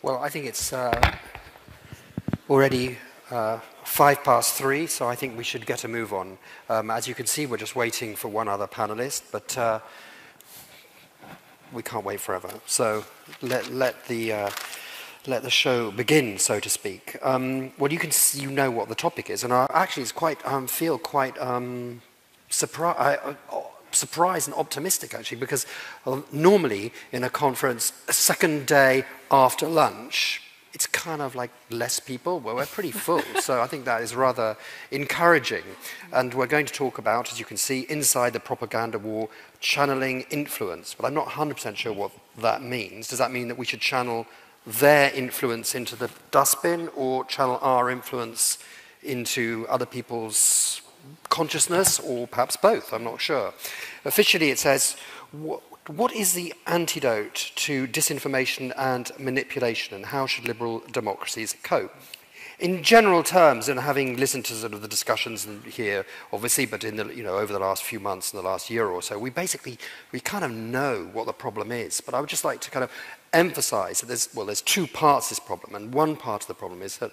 Well, I think it's already 3:05, so I think we should get a move on. As you can see, we're just waiting for one other panelist, but we can't wait forever. So let the show begin, so to speak. Well, you know what the topic is, and actually, it's quite feel quite surprised and optimistic, actually, because normally in a conference, a second day after lunch, it's kind of like less people. Well, we're pretty full, so I think that is rather encouraging. And we're going to talk about, as you can see, inside the propaganda war, channeling influence. But I'm not 100% sure what that means. Does that mean that we should channel their influence into the dustbin, or channel our influence into other people's consciousness, or perhaps both? I'm not sure. Officially, it says, what is the antidote to disinformation and manipulation, and how should liberal democracies cope? In general terms, and having listened to sort of the discussions here, obviously, but in the, over the last few months and the last year or so, we kind of know what the problem is. But I would just like to kind of emphasize that there's two parts to this problem, and one part of the problem is that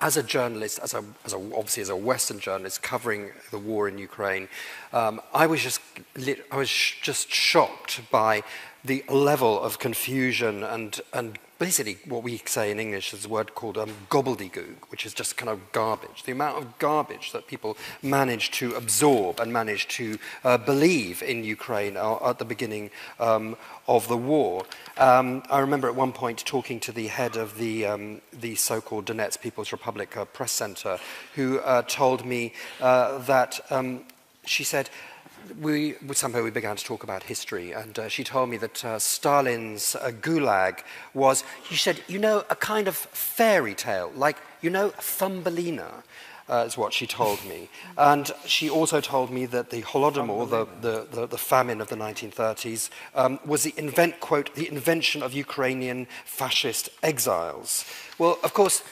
as a journalist, obviously as a Western journalist covering the war in Ukraine, I was just shocked by the level of confusion and basically what we say in English is a word called gobbledygook, which is just kind of garbage. The amount of garbage that people manage to absorb and manage to believe in Ukraine at the beginning of the war. I remember at one point talking to the head of the so-called Donetsk People's Republic Press Center, who told me that she said, somehow we began to talk about history, and she told me that Stalin's Gulag was, she said, a kind of fairy tale, like, Thumbelina, is what she told me. And she also told me that the Holodomor, the famine of the 1930s, was the invention of Ukrainian fascist exiles. Well, of course,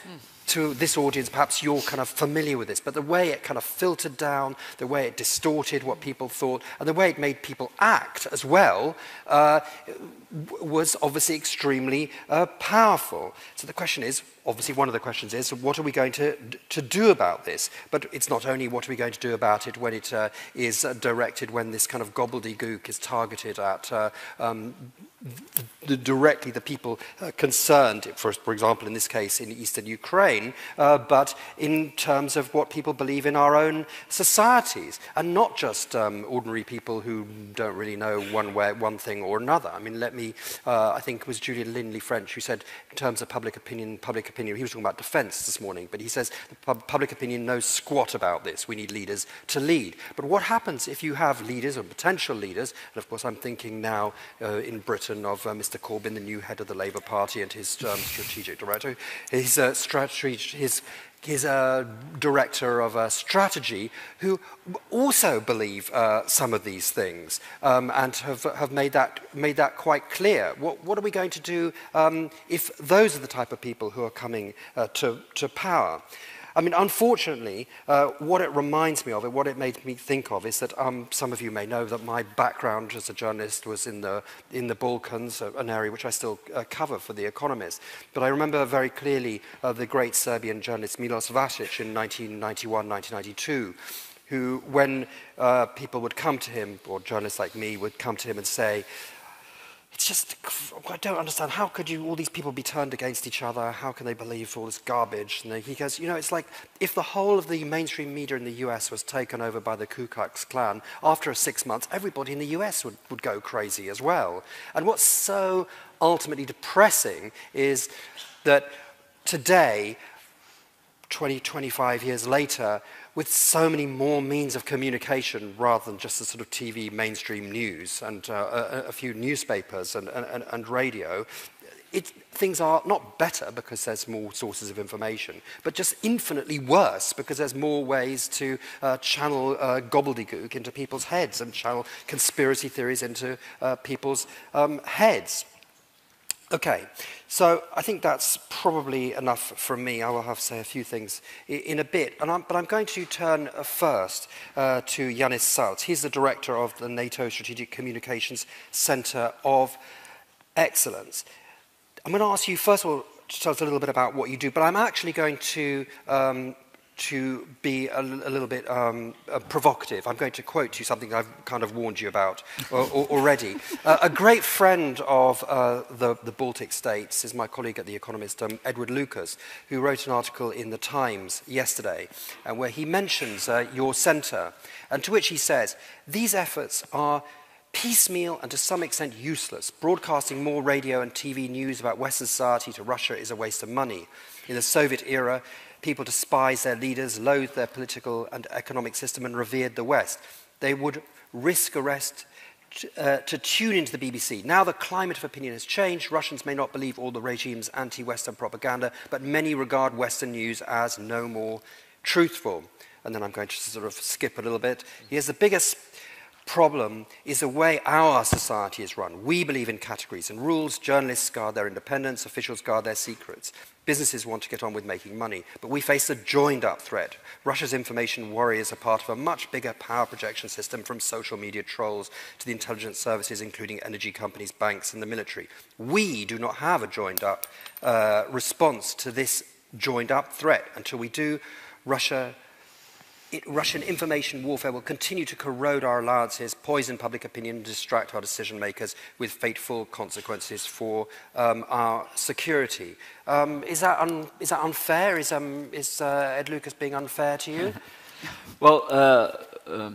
to this audience, perhaps you're kind of familiar with this, but the way it kind of filtered down, the way it distorted what people thought, and the way it made people act as well, was obviously extremely powerful. So the question is, obviously one of the questions is, what are we going to do about this? But it's not only what are we going to do about it when it is directed, when this kind of gobbledygook is targeted at directly the people concerned, for example, in this case, in eastern Ukraine, but in terms of what people believe in our own societies, and not just ordinary people who don't really know one thing or another. I mean, I think it was Julian Lindley French who said, in terms of public opinion, he was talking about defense this morning, but he says public opinion knows squat about this. We need leaders to lead. But what happens if you have leaders or potential leaders, and of course I'm thinking now in Britain of Mr. Corbyn, the new head of the Labour Party, and his strategic director, his director of strategy, who also believe some of these things and have made that quite clear. What are we going to do if those are the type of people who are coming to power? I mean, unfortunately, what it reminds me of, what it made me think of, is that some of you may know that my background as a journalist was in the Balkans, an area which I still cover for The Economist. But I remember very clearly the great Serbian journalist Milos Vasic in 1991, 1992, who, when people would come to him, or journalists like me would come to him and say, it's just, I don't understand, how could all these people be turned against each other? How can they believe all this garbage? And he goes, it's like if the whole of the mainstream media in the US was taken over by the Ku Klux Klan, after 6 months, everybody in the US would go crazy as well. And what's so ultimately depressing is that today, 25 years later, with so many more means of communication rather than just the sort of TV mainstream news and a few newspapers and radio, things are not better because there's more sources of information, but just infinitely worse because there's more ways to channel gobbledygook into people's heads and channel conspiracy theories into people's heads. Okay, so I think that's probably enough from me. I will have to say a few things in a bit, but I'm going to turn first to Jānis Sārts. He's the director of the NATO Strategic Communications Center of excellence. I'm going to ask you, first of all, to tell us a little bit about what you do, but I'm actually going to be a little bit provocative. I'm going to quote you something I've kind of warned you about already. A great friend of the Baltic states is my colleague at The Economist, Edward Lucas, who wrote an article in The Times yesterday where he mentions your centre, and to which he says, these efforts are piecemeal and to some extent useless. Broadcasting more radio and TV news about Western society to Russia is a waste of money. In the Soviet era, people despised their leaders, loathed their political and economic system, and revered the West. They would risk arrest to tune into the BBC. Now the climate of opinion has changed. Russians may not believe all the regime's anti-Western propaganda, but many regard Western news as no more truthful. And then I'm going to sort of skip a little bit. Here's the biggest problem is the way our society is run. We believe in categories and rules. Journalists guard their independence. Officials guard their secrets. Businesses want to get on with making money. But we face a joined-up threat. Russia's information warriors are part of a much bigger power projection system, from social media trolls to the intelligence services, including energy companies, banks, and the military. We do not have a joined-up response to this joined-up threat. Until we do, Russian information warfare will continue to corrode our alliances, poison public opinion, and distract our decision makers with fateful consequences for our security. Is that unfair? Is Ed Lucas being unfair to you? Well,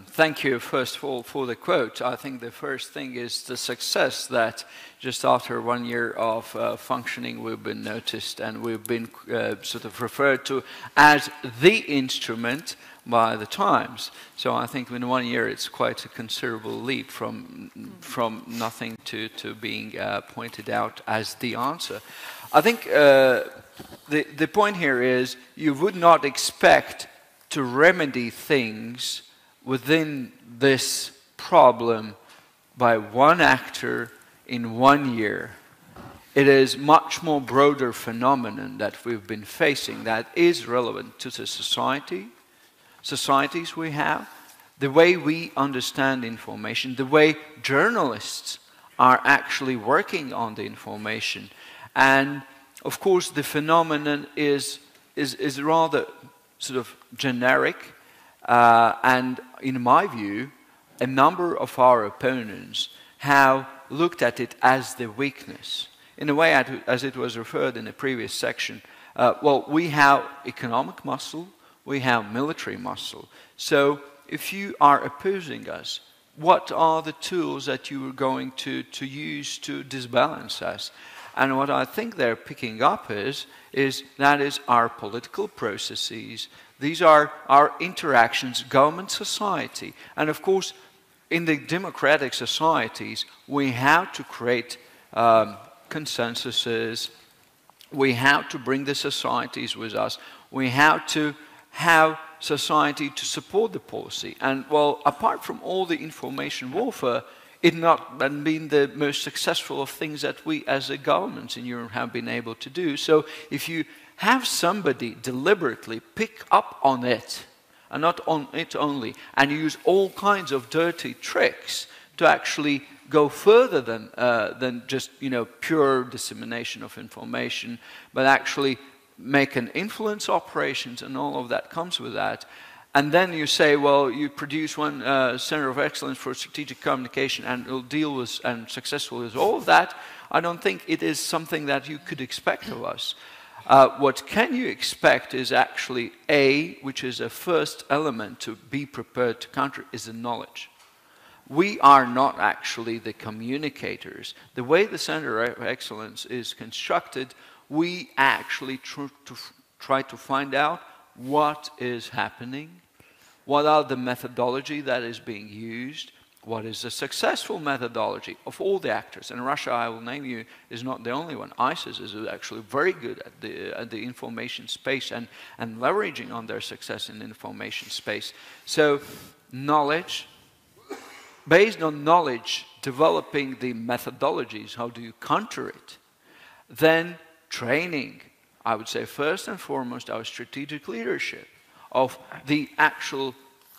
thank you, first of all, for the quote. I think the first thing is the success that just after 1 year of functioning, we've been noticed and we've been sort of referred to as the instrument by the Times. So I think in 1 year it's quite a considerable leap from nothing to being pointed out as the answer. I think the point here is you would not expect to remedy things within this problem by one actor in 1 year. It is much more broader phenomenon that we've been facing that is relevant to the societies we have, the way we understand information, the way journalists are actually working on the information. And of course the phenomenon is rather sort of generic, and in my view, a number of our opponents have looked at it as the weakness. In a way, as it was referred in the previous section, well, we have economic muscle, we have military muscle. So if you are opposing us, what are the tools that you are going to use to disbalance us? And what I think they're picking up is our political processes. These are our interactions, government, society. And of course, in the democratic societies, we have to create consensuses. We have to bring the societies with us. We have to have society to support the policy. And well, apart from all the information warfare, it not been the most successful of things that we as a government in Europe have been able to do. So if you have somebody deliberately pick up on it, and not on it only, and use all kinds of dirty tricks to actually go further than just pure dissemination of information, but actually make an influence operations, and all of that comes with that. And then you say, well, you produce one Center of Excellence for Strategic Communication and it'll deal with and successful with all of that. I don't think it is something that you could expect of us. What can you expect is actually which is a first element to be prepared to counter, is the knowledge. We are not actually the communicators. The way the Center of Excellence is constructed, we actually try to find out what is happening, what are the methodology that is being used, what is the successful methodology of all the actors. And Russia, I will name you, is not the only one. ISIS is actually very good at the information space and leveraging on their success in the information space. So knowledge, based on knowledge, developing the methodologies, how do you counter it? Then training, I would say first and foremost our strategic leadership of the actual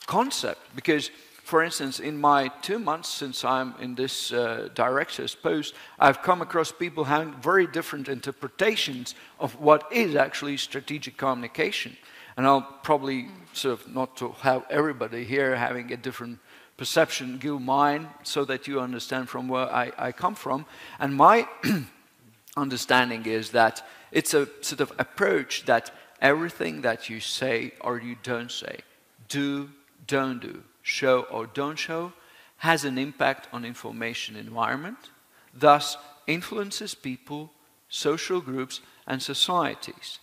concept, because for instance, in my 2 months since I'm in this director's post, I've come across people having very different interpretations of what is actually strategic communication. And I'll probably sort of, not to have everybody here having a different perception, give mine so that you understand from where I come from. And my understanding is that it's a sort of approach that everything that you say or you don't say, do, don't do, show or don't show, has an impact on information environment, thus influences people, social groups, and societies.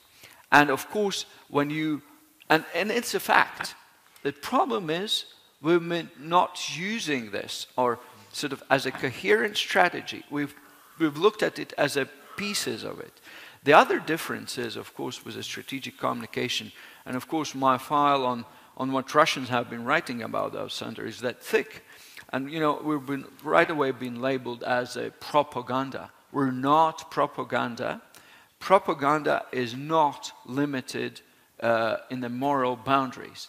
And of course, when you, and it's a fact, the problem is we're not using this or sort of as a coherent strategy. We've looked at it as a pieces of it. The other difference is, of course, with the strategic communication, and of course my file on what Russians have been writing about our center is that thick. And you know, we've been right away been labeled as a propaganda. We're not propaganda. Propaganda is not limited in the moral boundaries.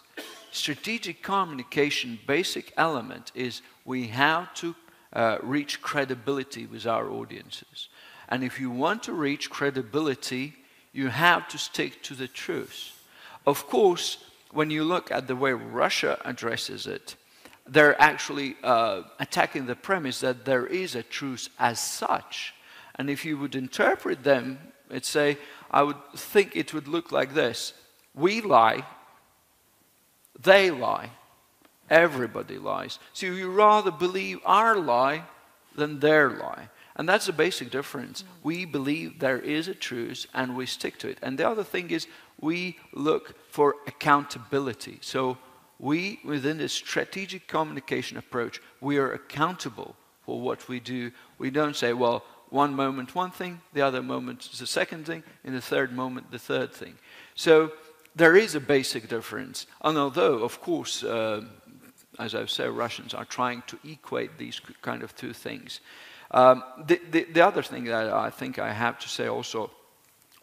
Strategic communication basic element is we have to reach credibility with our audiences. And if you want to reach credibility, you have to stick to the truth. Of course, when you look at the way Russia addresses it, they're actually attacking the premise that there is a truth as such. And if you would interpret them, let's say, I would think it would look like this. We lie, they lie, everybody lies. So you rather believe our lie than their lie. And that's the basic difference. We believe there is a truth and we stick to it. And the other thing is we look for accountability. So we, within this strategic communication approach, we are accountable for what we do. We don't say, well, one moment one thing, the other moment the second thing, in the third moment the third thing. So there is a basic difference. And although, of course, as I've said, Russians are trying to equate these kind of two things. The other thing that I think I have to say also,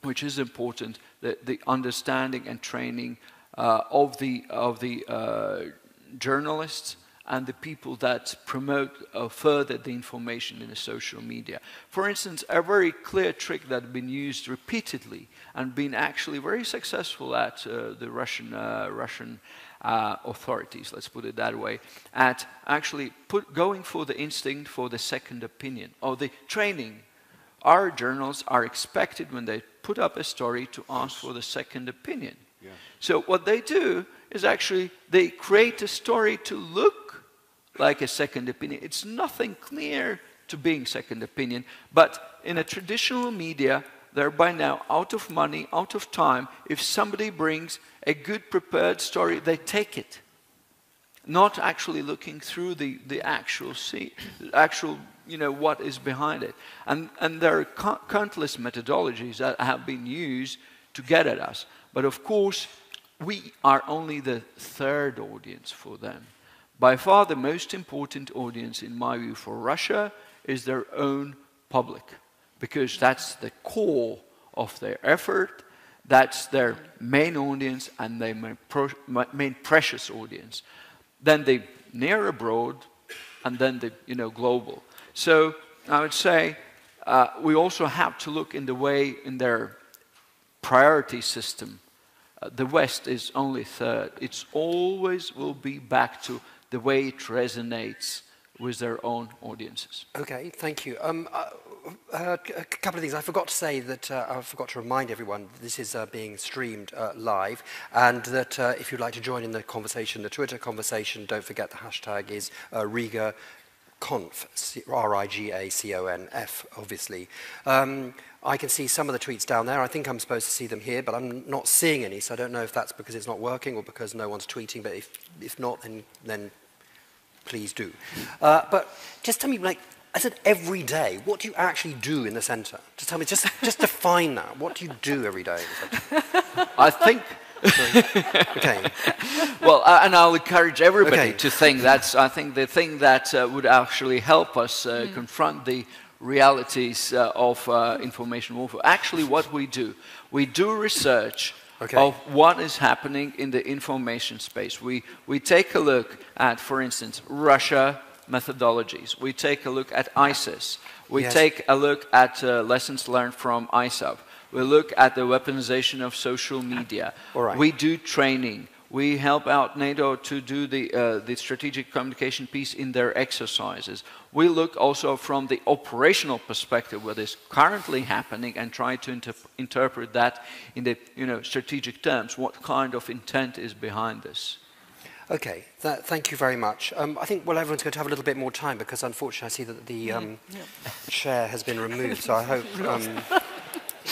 which is important, the understanding and training of the journalists and the people that promote further the information in the social media. For instance, a very clear trick that has been used repeatedly and been actually very successful at the Russian authorities, let's put it that way, at actually going for the instinct for the second opinion, or the training. Our journalists are expected, when they put up a story, to ask for the second opinion. Yeah. So what they do is actually they create a story to look like a second opinion. It's nothing clear to being second opinion, but in a traditional media, they're by now out of money, out of time. If somebody brings a good prepared story, they take it. Not actually looking through the actual you know, what is behind it. And there are countless methodologies that have been used to get at us. But of course, we are only the third audience for them. By far the most important audience, in my view, for Russia is their own public, because that's the core of their effort, that's their main audience and their main precious audience. Then the near abroad, and then the global. So I would say we also have to look in the way in their priority system. The West is only third. It's always will be back to the way it resonates with their own audiences. Okay, thank you. A couple of things. I forgot to say that, I forgot to remind everyone that this is being streamed live, and that if you'd like to join in the conversation, the Twitter conversation, don't forget the hashtag is Riga Conf, R-I-G-A-C-O-N-F, obviously. I can see some of the tweets down there. I think I'm supposed to see them here, but I'm not seeing any, so I don't know if that's because it's not working or because no one's tweeting, but if not, then please do. But just tell me, like, I said every day, what do you actually do in the centre? Just tell me, just define that. What do you do every day in the centre? I think... Okay. Well, and I'll encourage everybody to think that's, I think, the thing that would actually help us confront the realities of information warfare. Actually, what we do research of what is happening in the information space. We take a look at, for instance, Russia methodologies. We take a look at ISIS. We take a look at lessons learned from ISIL. We look at the weaponization of social media. We do training. We help out Nato to do the strategic communication piece in their exercises. We look also from the operational perspective what is currently happening and try to interpret that in the strategic terms. What kind of intent is behind this? Okay, thank you very much. I think, well, everyone's going to have a little bit more time because unfortunately I see that the chair has been removed, so I hope...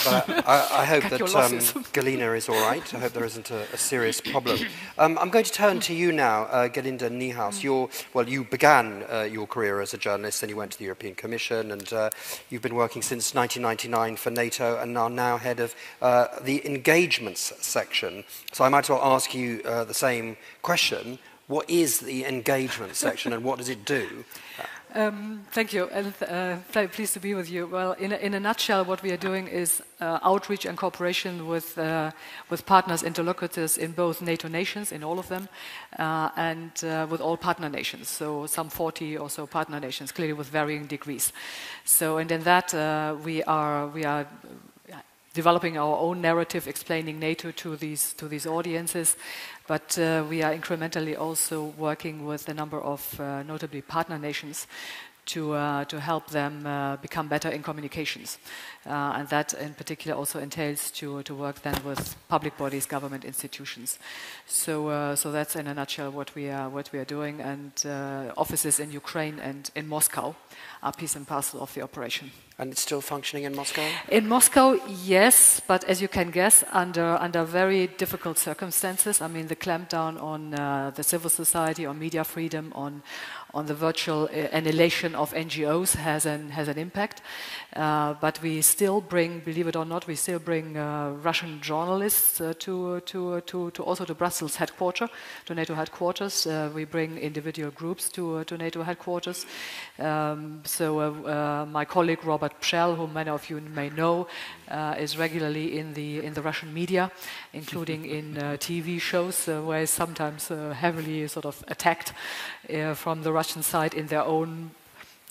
But I hope that Galina is all right. I hope there isn't a serious problem. I'm going to turn to you now, Galinda Niehaus. You began your career as a journalist, and you went to the European Commission, and you've been working since 1999 for NATO, and are now head of the engagements section. So I might as well ask you the same question. What is the engagement section, and what does it do? Thank you, and very pleased to be with you. Well, in a nutshell, what we are doing is outreach and cooperation with partners, interlocutors in both NATO nations, in all of them, and with all partner nations. So some 40 or so partner nations, clearly with varying degrees. So, and in that we are developing our own narrative, explaining NATO to these audiences, but we are incrementally also working with a number of notably partner nations to help them become better in communications. And that in particular also entails to work then with public bodies, government institutions. So that's in a nutshell what we are doing, and offices in Ukraine and in Moscow are piece and parcel of the operation. And it's still functioning in Moscow? In Moscow, yes, but as you can guess, under very difficult circumstances. I mean, the clampdown on the civil society, on media freedom, on the virtual annihilation of NGOs has an impact. But we still bring, believe it or not, we still bring Russian journalists also to Brussels headquarters, to NATO headquarters. We bring individual groups to NATO headquarters. My colleague Robert Pshel, whom many of you may know, is regularly in the Russian media, including in TV shows, where he's sometimes heavily sort of attacked from the Russian side in their own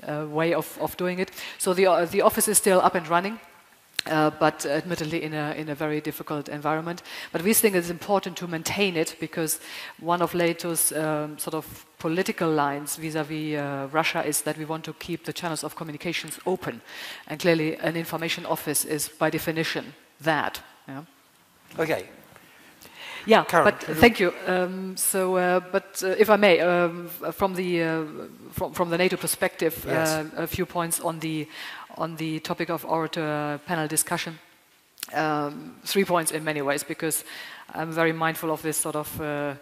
way of doing it. So the office is still up and running. But admittedly in a very difficult environment. But we think it's important to maintain it because one of NATO's sort of political lines vis-à-vis Russia is that we want to keep the channels of communications open. And clearly an information office is by definition that. Yeah? Okay. Yeah, Karen, but thank you. But if I may, from the NATO perspective, a few points on the topic of our panel discussion. 3 points in many ways, because I'm very mindful of this sort of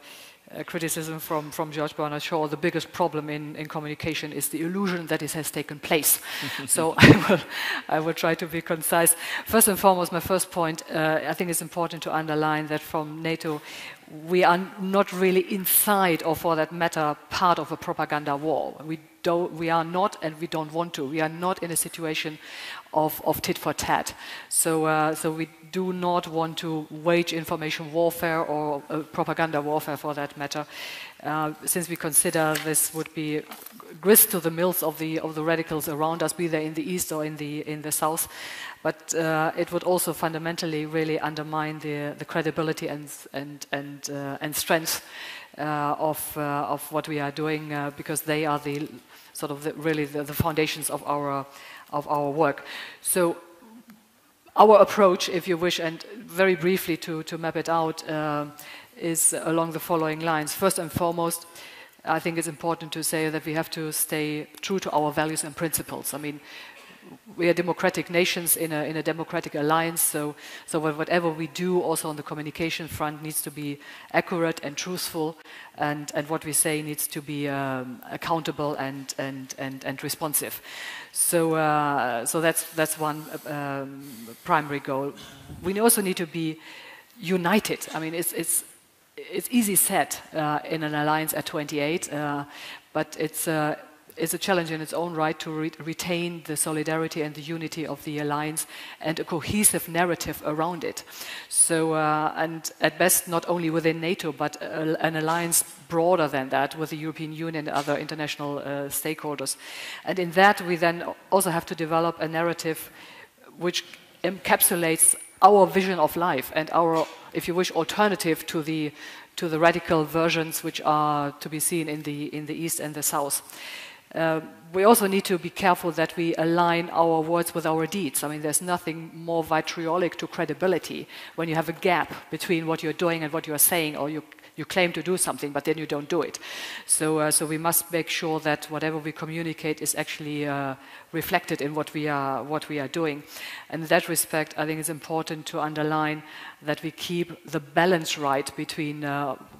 criticism from George Bernard Shaw. The biggest problem in communication is the illusion that it has taken place. So I will try to be concise. First and foremost, my first point, I think it's important to underline that from NATO, we are not really inside, or for that matter, part of a propaganda war. We are not, and we don't want to. We are not in a situation of tit for tat. So we do not want to wage information warfare or propaganda warfare, for that matter, since we consider this would be grist to the mills of the radicals around us, be they in the east or in the south. But it would also fundamentally really undermine the credibility and strength of what we are doing, because they are the sort of really the foundations of our work. So our approach, if you wish, and very briefly to map it out, is along the following lines. First and foremost, I think it's important to say that we have to stay true to our values and principles. I mean, we are democratic nations in a democratic alliance, so whatever we do also on the communication front needs to be accurate and truthful, and what we say needs to be accountable and responsive. So that's one primary goal. We also need to be united. I mean, it's it's easy said in an alliance at 28, but is a challenge in its own right to retain the solidarity and the unity of the alliance and a cohesive narrative around it. So, and at best, not only within NATO, but an alliance broader than that with the European Union and other international stakeholders. And in that, we then also have to develop a narrative which encapsulates our vision of life and our, if you wish, alternative to the radical versions which are to be seen in the East and the South. We also need to be careful that we align our words with our deeds. I mean, there's nothing more vitriolic to credibility when you have a gap between what you're doing and what you're saying, or you claim to do something, but then you don't do it. So we must make sure that whatever we communicate is actually reflected in what we are doing. And in that respect, I think it's important to underline that we keep the balance right between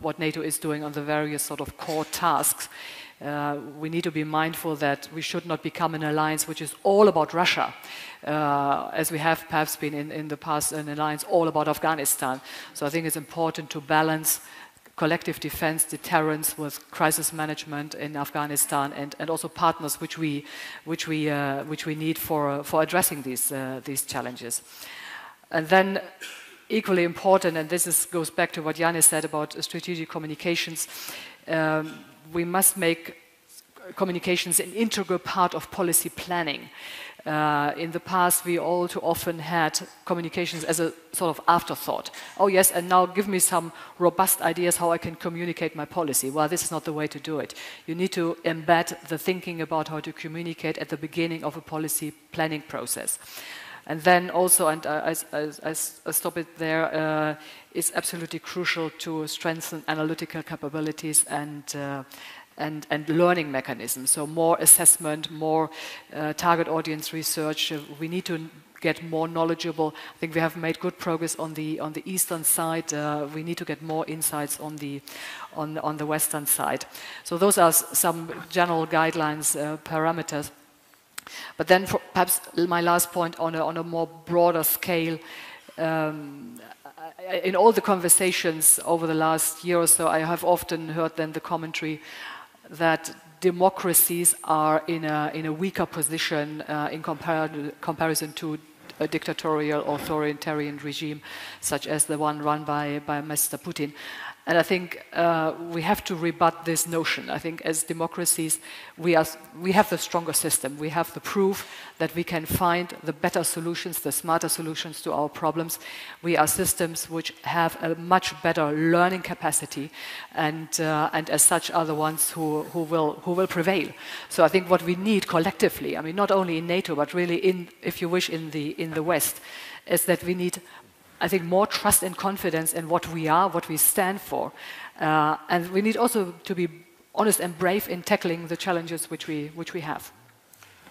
what NATO is doing on the various sort of core tasks. We need to be mindful that we should not become an alliance which is all about Russia, as we have perhaps been in the past, an alliance all about Afghanistan. So I think it's important to balance collective defense, deterrence with crisis management in Afghanistan, and also partners which we need for addressing these challenges. And then equally important, and this goes back to what Jānis said about strategic communications, we must make communications an integral part of policy planning. In the past, we all too often had communications as a sort of afterthought. Oh yes, and now give me some robust ideas how I can communicate my policy. Well, this is not the way to do it. You need to embed the thinking about how to communicate at the beginning of a policy planning process. And then also, and I stop it there, it's absolutely crucial to strengthen analytical capabilities and learning mechanisms. So more assessment, more target audience research. We need to get more knowledgeable. I think we have made good progress on the eastern side. We need to get more insights on the western side. So those are some general guidelines, parameters. But then perhaps my last point on a more broader scale, in all the conversations over the last year or so, I have often heard then the commentary that democracies are in a weaker position in comparison to a dictatorial authoritarian regime such as the one run by Mr. Putin. And I think we have to rebut this notion. I think as democracies, we have the stronger system. We have the proof that we can find the better solutions, the smarter solutions to our problems. We are systems which have a much better learning capacity, and as such are the ones who will prevail. So I think what we need collectively, I mean, not only in NATO, but really in, if you wish, in the West, is that we need, I think, more trust and confidence in what we are, what we stand for. And we need also to be honest and brave in tackling the challenges which we have.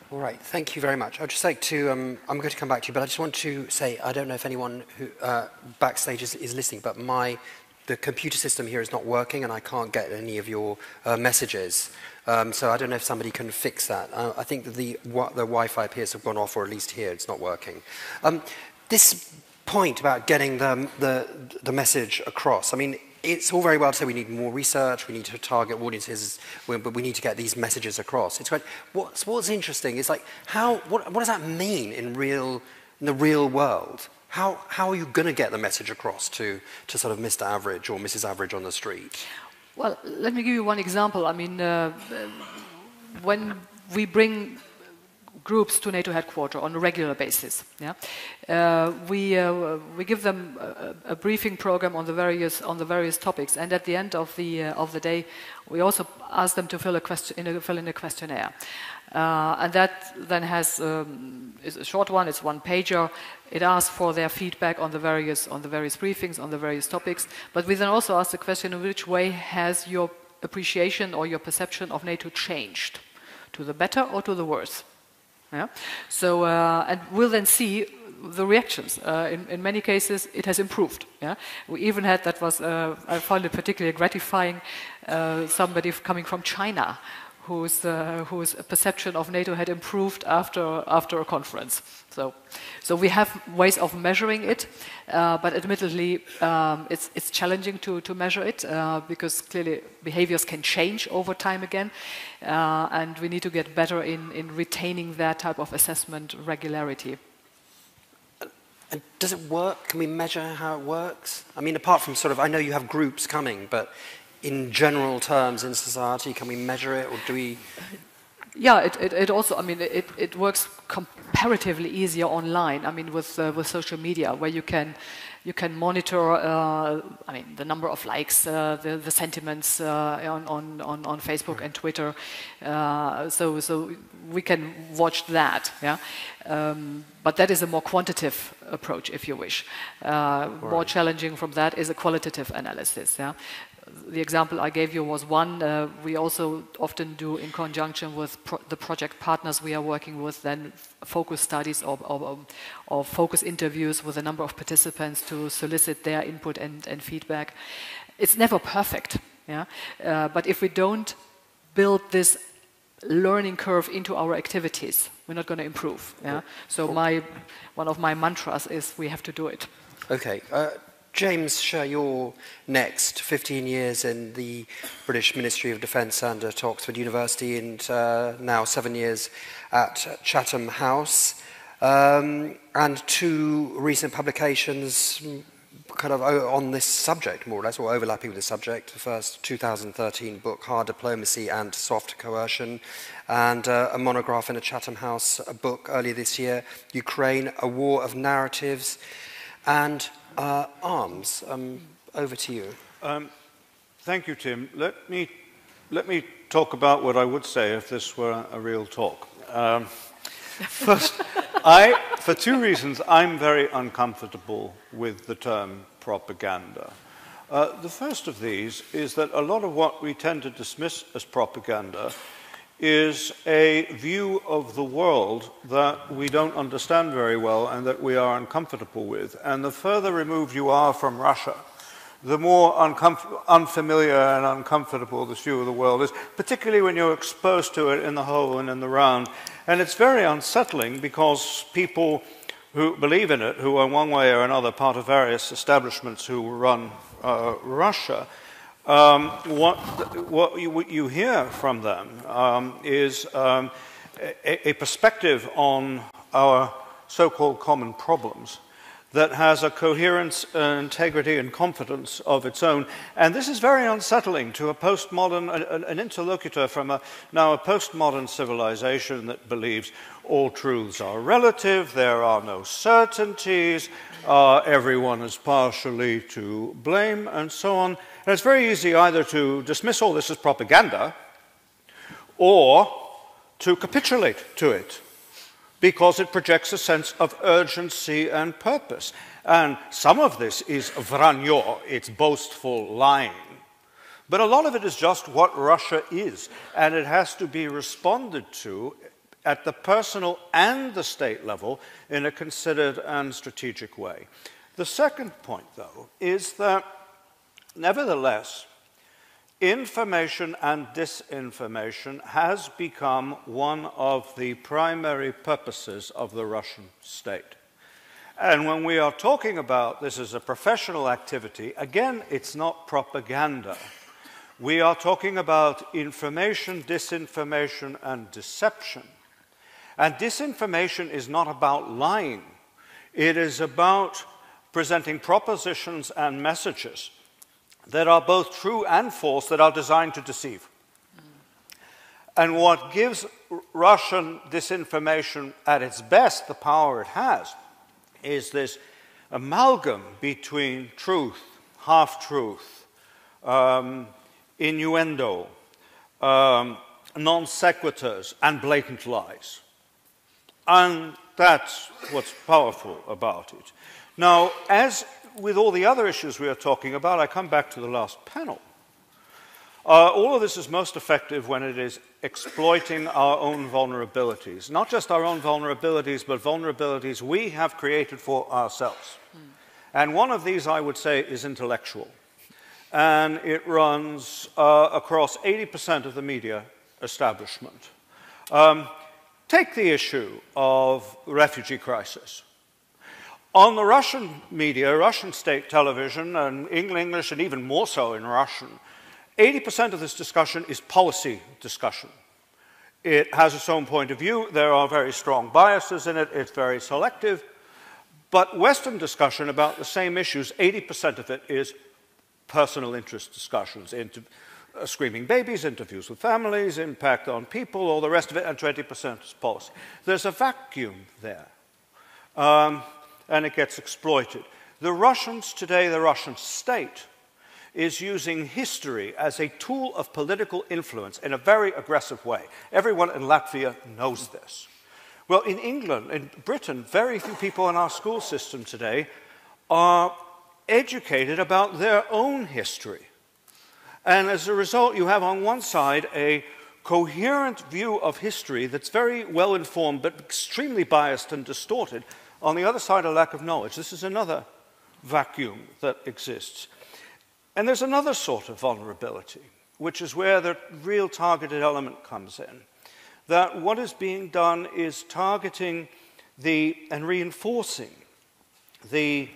All right, thank you very much. I'd just like to, I'm going to come back to you, but I just want to say, I don't know if anyone who backstage is listening, but the computer system here is not working and I can't get any of your messages. So I don't know if somebody can fix that. I think that the Wi-Fi appears to have gone off, or at least here it's not working. This point about getting the message across, I mean, it's all very well to say we need more research, we need to target audiences, but we need to get these messages across. It's like, what's interesting is like, what does that mean in the real world? How are you going to get the message across to sort of Mr. Average or Mrs. Average on the street? Well, let me give you one example. I mean, when we bring groups to NATO headquarters on a regular basis, we give them a briefing program on the various topics, and at the end of the day, we also ask them to fill in a questionnaire, and that then is a short one. It's one pager. It asks for their feedback on the various briefings on the various topics. But we then also ask the question: in which way has your appreciation or your perception of NATO changed, to the better or to the worse? Yeah. So, and we'll then see the reactions. In many cases, it has improved. Yeah. We even had, I found it particularly gratifying, somebody coming from China whose perception of NATO had improved after a conference. So we have ways of measuring it, but admittedly it's challenging to measure it because clearly behaviors can change over time again, and we need to get better in retaining that type of assessment regularity. And does it work? Can we measure how it works? I mean, apart from sort of, I know you have groups coming, but in general terms in society, can we measure it, or do we? Yeah, it also, I mean, it works comparatively easier online. I mean, with social media, where you can monitor, I mean, the number of likes, the sentiments on Facebook and Twitter. So we can watch that. Yeah, but that is a more quantitative approach, if you wish. Right. More challenging from that is a qualitative analysis. Yeah. The example I gave you was one. We also often do, in conjunction with the project partners we are working with, then focus studies or focus interviews with a number of participants to solicit their input and feedback. It's never perfect, yeah? But if we don't build this learning curve into our activities, we're not going to improve. Yeah? So one of my mantras is we have to do it. Okay. James, share your next 15 years in the British Ministry of Defence and at Oxford University, and now 7 years at Chatham House, and 2 recent publications kind of on this subject, more or less, or overlapping with the subject. The first 2013 book, Hard Diplomacy and Soft Coercion, and a monograph in a Chatham House book earlier this year, Ukraine, A War of Narratives, and arms. Over to you. Thank you, Tim. Let me talk about what I would say if this were a real talk. First, for 2 reasons, I'm very uncomfortable with the term propaganda. The first of these is that a lot of what we tend to dismiss as propaganda is a view of the world that we don't understand very well and that we are uncomfortable with. And the further removed you are from Russia, the more unfamiliar and uncomfortable this view of the world is, particularly when you're exposed to it in the whole and in the round. And it's very unsettling because people who believe in it, who are one way or another part of various establishments who run Russia, what you hear from them is a perspective on our so-called common problems that has a coherence, integrity, and confidence of its own. And this is very unsettling to a postmodern, an interlocutor from now a postmodern civilization that believes all truths are relative, there are no certainties, everyone is partially to blame, and so on. And it's very easy either to dismiss all this as propaganda or to capitulate to it, because it projects a sense of urgency and purpose. And some of this is vranyo, it's boastful lying. But a lot of it is just what Russia is, and it has to be responded to at the personal and the state level in a considered and strategic way. The second point, though, is that nevertheless, information and disinformation has become one of the primary purposes of the Russian state. And when we are talking about this as a professional activity, again, it's not propaganda. We are talking about information, disinformation, and deception. And disinformation is not about lying. It is about presenting propositions and messages that are both true and false, that are designed to deceive. And what gives Russian disinformation at its best, the power it has, is this amalgam between truth, half-truth, innuendo, non sequiturs, and blatant lies. And that's what's powerful about it. Now, as with all the other issues we are talking about, I come back to the last panel. All of this is most effective when it is exploiting our own vulnerabilities. Not just our own vulnerabilities, but vulnerabilities we have created for ourselves. And one of these, I would say, is intellectual. And it runs across 80% of the media establishment. Take the issue of refugee crisis. On the Russian media, Russian state television, and English, and even more so in Russian, 80% of this discussion is policy discussion. It has its own point of view. There are very strong biases in it. It's very selective. But Western discussion about the same issues, 80% of it is personal interest discussions, screaming babies, interviews with families, impact on people, all the rest of it, and 20% is policy. There's a vacuum there, and it gets exploited. The Russians today, the Russian state, is using history as a tool of political influence in a very aggressive way. Everyone in Latvia knows this. Well, in England, in Britain, very few people in our school system today are educated about their own history. And as a result, you have on one side a coherent view of history that's very well informed but extremely biased and distorted. On the other side, a lack of knowledge. This is another vacuum that exists. And there's another sort of vulnerability, which is where the real targeted element comes in. That what is being done is targeting and reinforcing the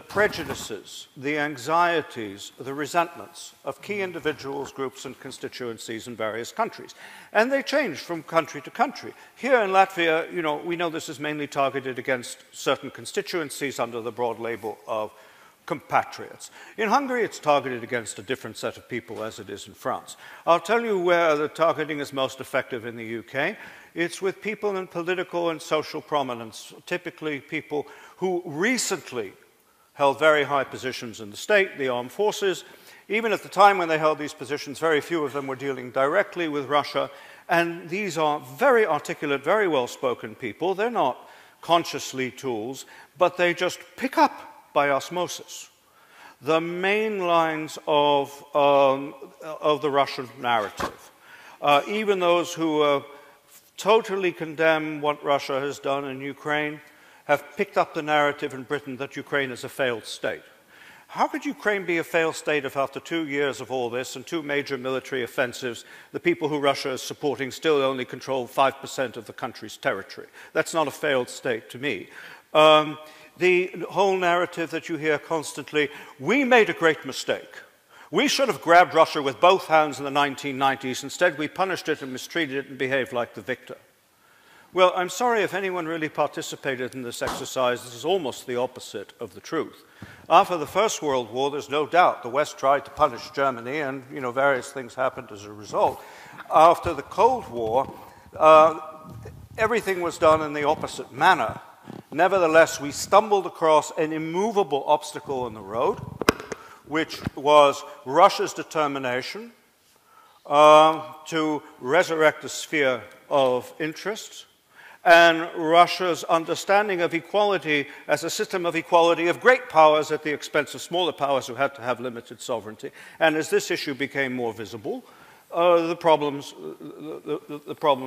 prejudices, the anxieties, the resentments of key individuals, groups, and constituencies in various countries. And they change from country to country. Here in Latvia, we know this is mainly targeted against certain constituencies under the broad label of compatriots. In Hungary, it's targeted against a different set of people as it is in France. I'll tell you where the targeting is most effective in the UK. It's with people in political and social prominence, typically people who recently held very high positions in the state, the armed forces. Even at the time when they held these positions, very few of them were dealing directly with Russia. And these are very articulate, very well-spoken people. They're not consciously tools, but they just pick up by osmosis the main lines of the Russian narrative. Even those who totally condemn what Russia has done in Ukraine have picked up the narrative in Britain that Ukraine is a failed state. How could Ukraine be a failed state if after 2 years of all this and 2 major military offensives, the people who Russia is supporting still only control 5% of the country's territory? That's not a failed state to me. The whole narrative that you hear constantly, we made a great mistake. We should have grabbed Russia with both hands in the 1990s. Instead, we punished it and mistreated it and behaved like the victor. Well, I'm sorry if anyone really participated in this exercise. This is almost the opposite of the truth. After the First World War, there's no doubt the West tried to punish Germany, and various things happened as a result. After the Cold War, everything was done in the opposite manner. Nevertheless, we stumbled across an immovable obstacle in the road, which was Russia's determination to resurrect the sphere of interest, and Russia's understanding of equality as a system of equality of great powers at the expense of smaller powers who had to have limited sovereignty. And as this issue became more visible, the problems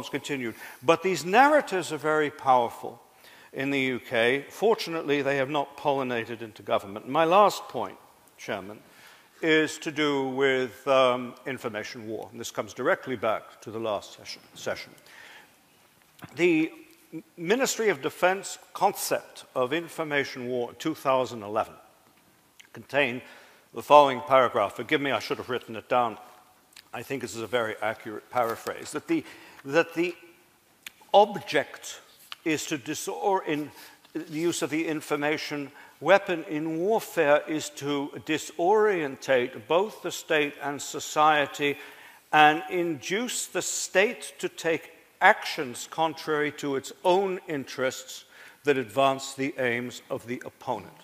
continued. But these narratives are very powerful in the UK. Fortunately, they have not pollinated into government. My last point, Chairman, is to do with information war. And this comes directly back to the last session. The Ministry of Defense concept of information war in 2011 contained the following paragraph. Forgive me, I should have written it down. I think this is a very accurate paraphrase. That the object is to the use of the information weapon in warfare is to disorientate both the state and society and induce the state to take actions contrary to its own interests that advance the aims of the opponent.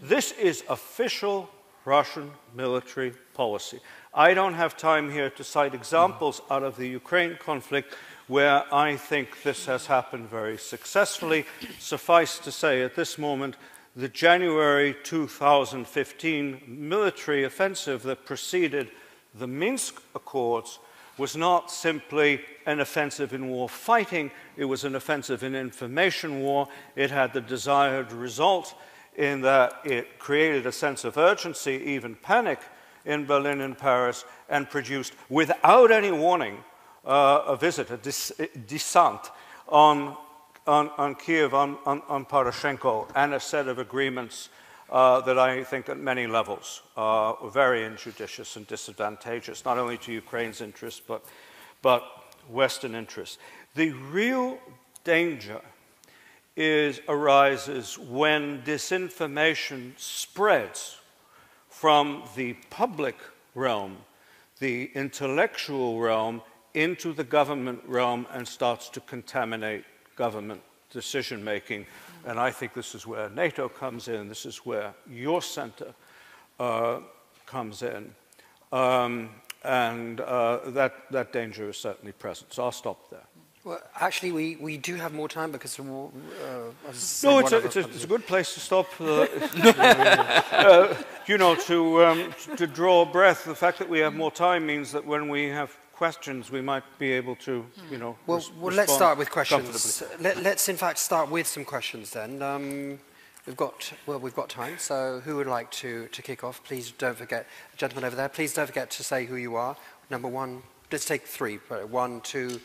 This is official Russian military policy. I don't have time here to cite examples out of the Ukraine conflict where I think this has happened very successfully. Suffice to say, at this moment, the January 2015 military offensive that preceded the Minsk Accords was not simply an offensive in war fighting, it was an offensive in information war. It had the desired result in that it created a sense of urgency, even panic, in Berlin and Paris, and produced, without any warning, a visit, a descent on Kiev, on Poroshenko, and a set of agreements that I think at many levels are very injudicious and disadvantageous, not only to Ukraine's interests, but Western interests. The real danger arises when disinformation spreads from the public realm, the intellectual realm, into the government realm and starts to contaminate government decision-making. And I think this is where NATO comes in, this is where your center comes in. That danger is certainly present. So I'll stop there. Well, actually, we do have more time because... no, it's a good place to stop. You know, to draw a breath. The fact that we have more time means that when we have questions, we might be able to, you know, well, let's start with questions. Let's in fact start with some questions then. We've got time. So who would like to kick off? Please don't forget, gentleman over there. Please don't forget to say who you are. Number one. Let's take three. 1, 2.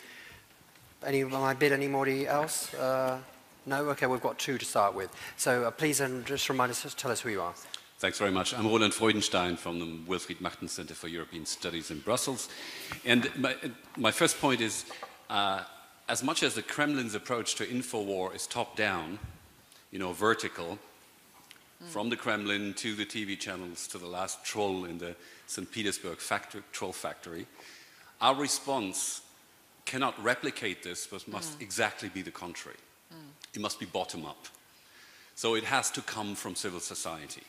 Anybody else? No? Okay, we've got 2 to start with. So please just remind us, tell us who you are. Thanks very much. I'm Roland Freudenstein from the Wilfried Martens Center for European Studies in Brussels. And my first point is, as much as the Kremlin's approach to Infowar is top-down, you know, vertical, from the Kremlin to the TV channels to the last troll in the St. Petersburg troll factory, our response cannot replicate this, but must exactly be the contrary. It must be bottom-up. So it has to come from civil society.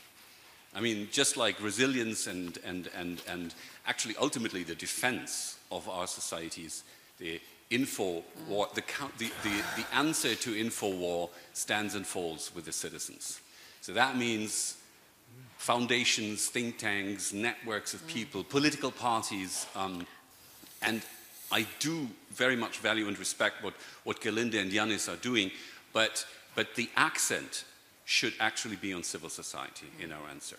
I mean, just like resilience and actually ultimately the defense of our societies, the info war, the answer to info war stands and falls with the citizens. So that means foundations, think tanks, networks of people, political parties, and I do very much value and respect what Gerlinde and Jānis are doing, but the accent should actually be on civil society in our answer.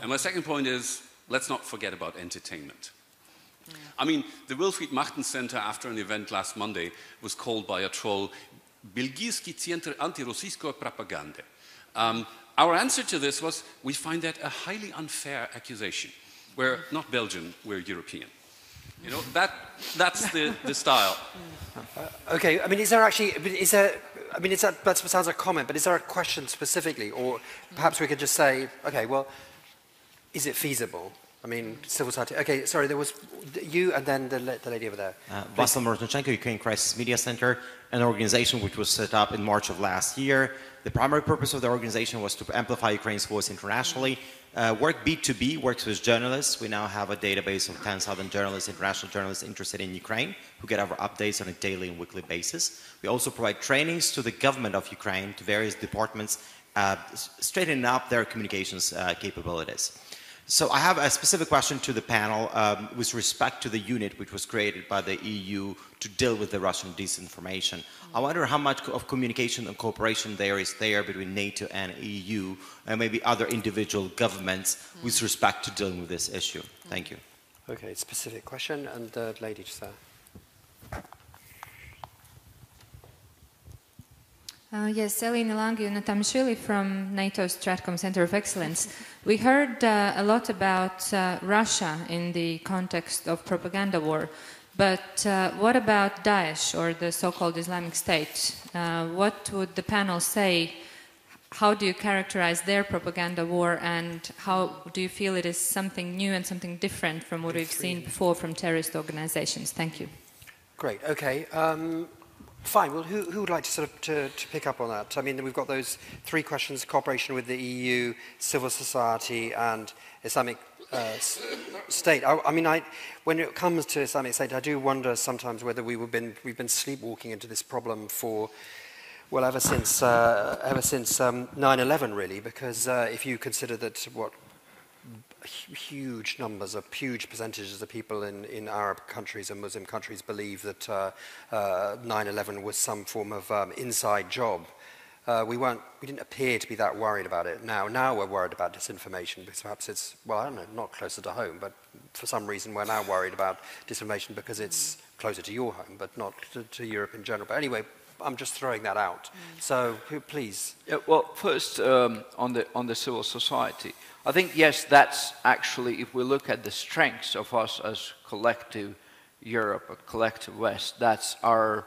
And my second point is, let's not forget about entertainment. I mean, the Wilfried Martens Center, after an event last Monday, was called by a troll, Belgijski Centr antirossijskoj propagande. Our answer to this was, we find that a highly unfair accusation. We're not Belgian, we're European. You know, that's the style. Okay, I mean, that sounds like a comment, but is there a question specifically? Or perhaps we could just say, okay, well, is it feasible? I mean, civil society. Okay, sorry, there was you and then the lady over there. Vasyl Moroznichenko, Ukraine Crisis Media Center, an organization which was set up in March of last year. The primary purpose of the organization was to amplify Ukraine's voice internationally. Work B2B, works with journalists. We now have a database of 10,000 journalists, international journalists interested in Ukraine, who get our updates on a daily and weekly basis. We also provide trainings to the government of Ukraine, to various departments, straightening up their communications capabilities. So I have a specific question to the panel with respect to the unit which was created by the EU to deal with the Russian disinformation. I wonder how much of communication and cooperation there is between NATO and EU and maybe other individual governments with respect to dealing with this issue. Thank you. Okay, specific question, and the lady just there. Yes, Elina Langiu-Natamashvili from NATO's Stratcom Center of Excellence. We heard a lot about Russia in the context of propaganda war, but what about Daesh or the so-called Islamic State? What would the panel say? How do you characterize their propaganda war, and how do you feel it is something new and something different from what we've seen before from terrorist organizations? Thank you. Great, okay. Fine. Well, who would like to sort of to pick up on that? I mean, we've got those 3 questions: cooperation with the EU, civil society, and Islamic State. I mean, when it comes to Islamic State, I do wonder sometimes whether we've been sleepwalking into this problem for, well, ever since 9/11, really. Because if you consider that huge numbers of huge percentages of people in Arab countries and Muslim countries believe that 9/11 was some form of inside job. We didn't appear to be that worried about it. Now we're worried about disinformation because perhaps it's, well, I don't know, not closer to home, but for some reason we're now worried about disinformation because it's closer to your home, but not to Europe in general. But anyway, I'm just throwing that out. So please. Yeah, well, first on the civil society, I think yes, that's actually, if we look at the strengths of us as collective Europe, a collective West, that's our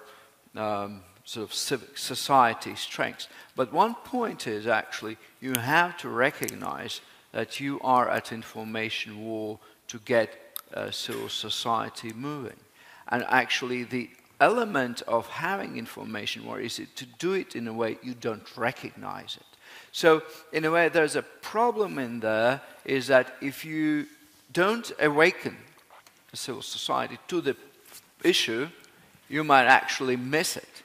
sort of civic society strengths. But one point is actually you have to recognize that you are at information war to get civil society moving. And actually the element of having information war is to do it in a way you don't recognize it. So in a way there's a problem in there, is that if you don't awaken the civil society to the issue, you might actually miss it.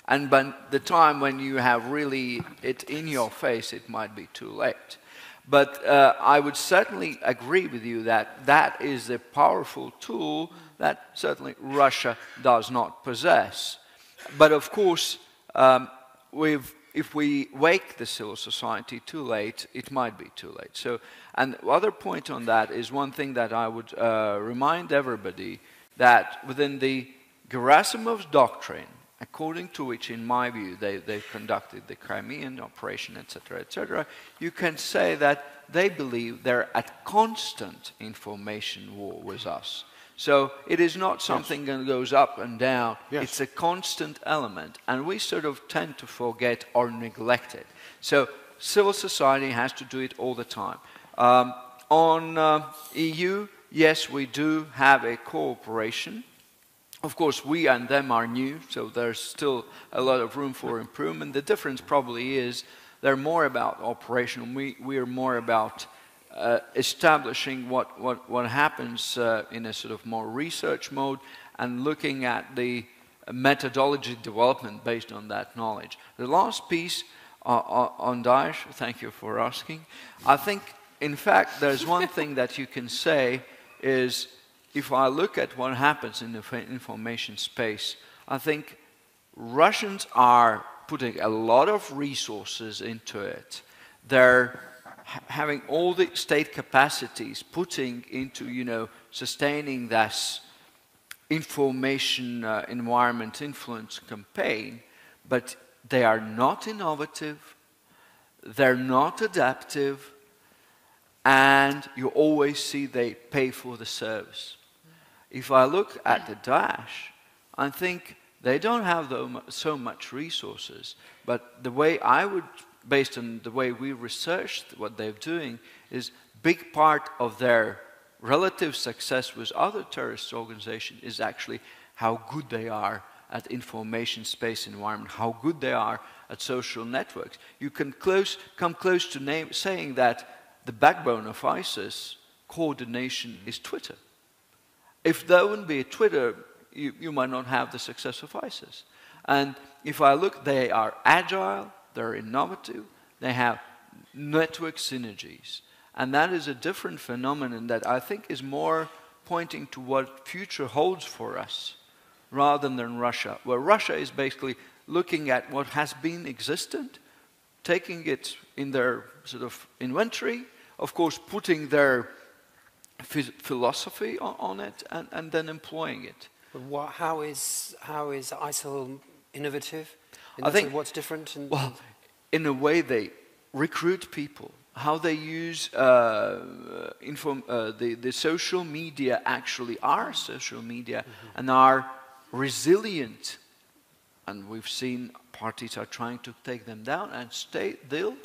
And by the time when you have really it in your face, it might be too late. But I would certainly agree with you that that is a powerful tool that certainly Russia does not possess. But of course, if we wake the civil society too late, it might be too late. So, and the other point on that is one thing that I would remind everybody, that within the Gerasimov's doctrine, according to which, in my view, they conducted the Crimean operation, etc., you can say that they believe they're at constant information war with us. So it is not something that goes up and down. Yes. It's a constant element, and we sort of tend to forget or neglect it. So civil society has to do it all the time. On EU, yes, we do have a cooperation. Of course, we and them are new, so there's still a lot of room for improvement. The difference probably is they're more about operation. We are more about establishing what happens in a sort of more research mode and looking at the methodology development based on that knowledge. The last piece on Daesh, thank you for asking. I think, in fact, there's one thing that you can say is, if I look at what happens in the information space, I think Russians are putting a lot of resources into it. They're having all the state capacities putting into, you know, sustaining this information environment influence campaign, but they are not innovative, they're not adaptive, and you always see they pay for the service. If I look at the Daesh, I think they don't have so much resources, but the way I would, based on the way we researched what they're doing, is big part of their relative success with other terrorist organizations is actually how good they are at information space environment, how good they are at social networks. You can come close to saying that the backbone of ISIS coordination is Twitter. If there wouldn't be a Twitter, you might not have the success of ISIS. And if I look, they are agile, they're innovative, they have network synergies. And that is a different phenomenon that I think is more pointing to what future holds for us, rather than Russia, where Russia is basically looking at what has been existent, taking it in their sort of inventory, of course putting their philosophy on it, and then employing it. But how is ISIL innovative? I think what's different? Well, in a way they recruit people. How they use the social media, actually our social media, and are resilient. And we've seen parties are trying to take them down, and they'll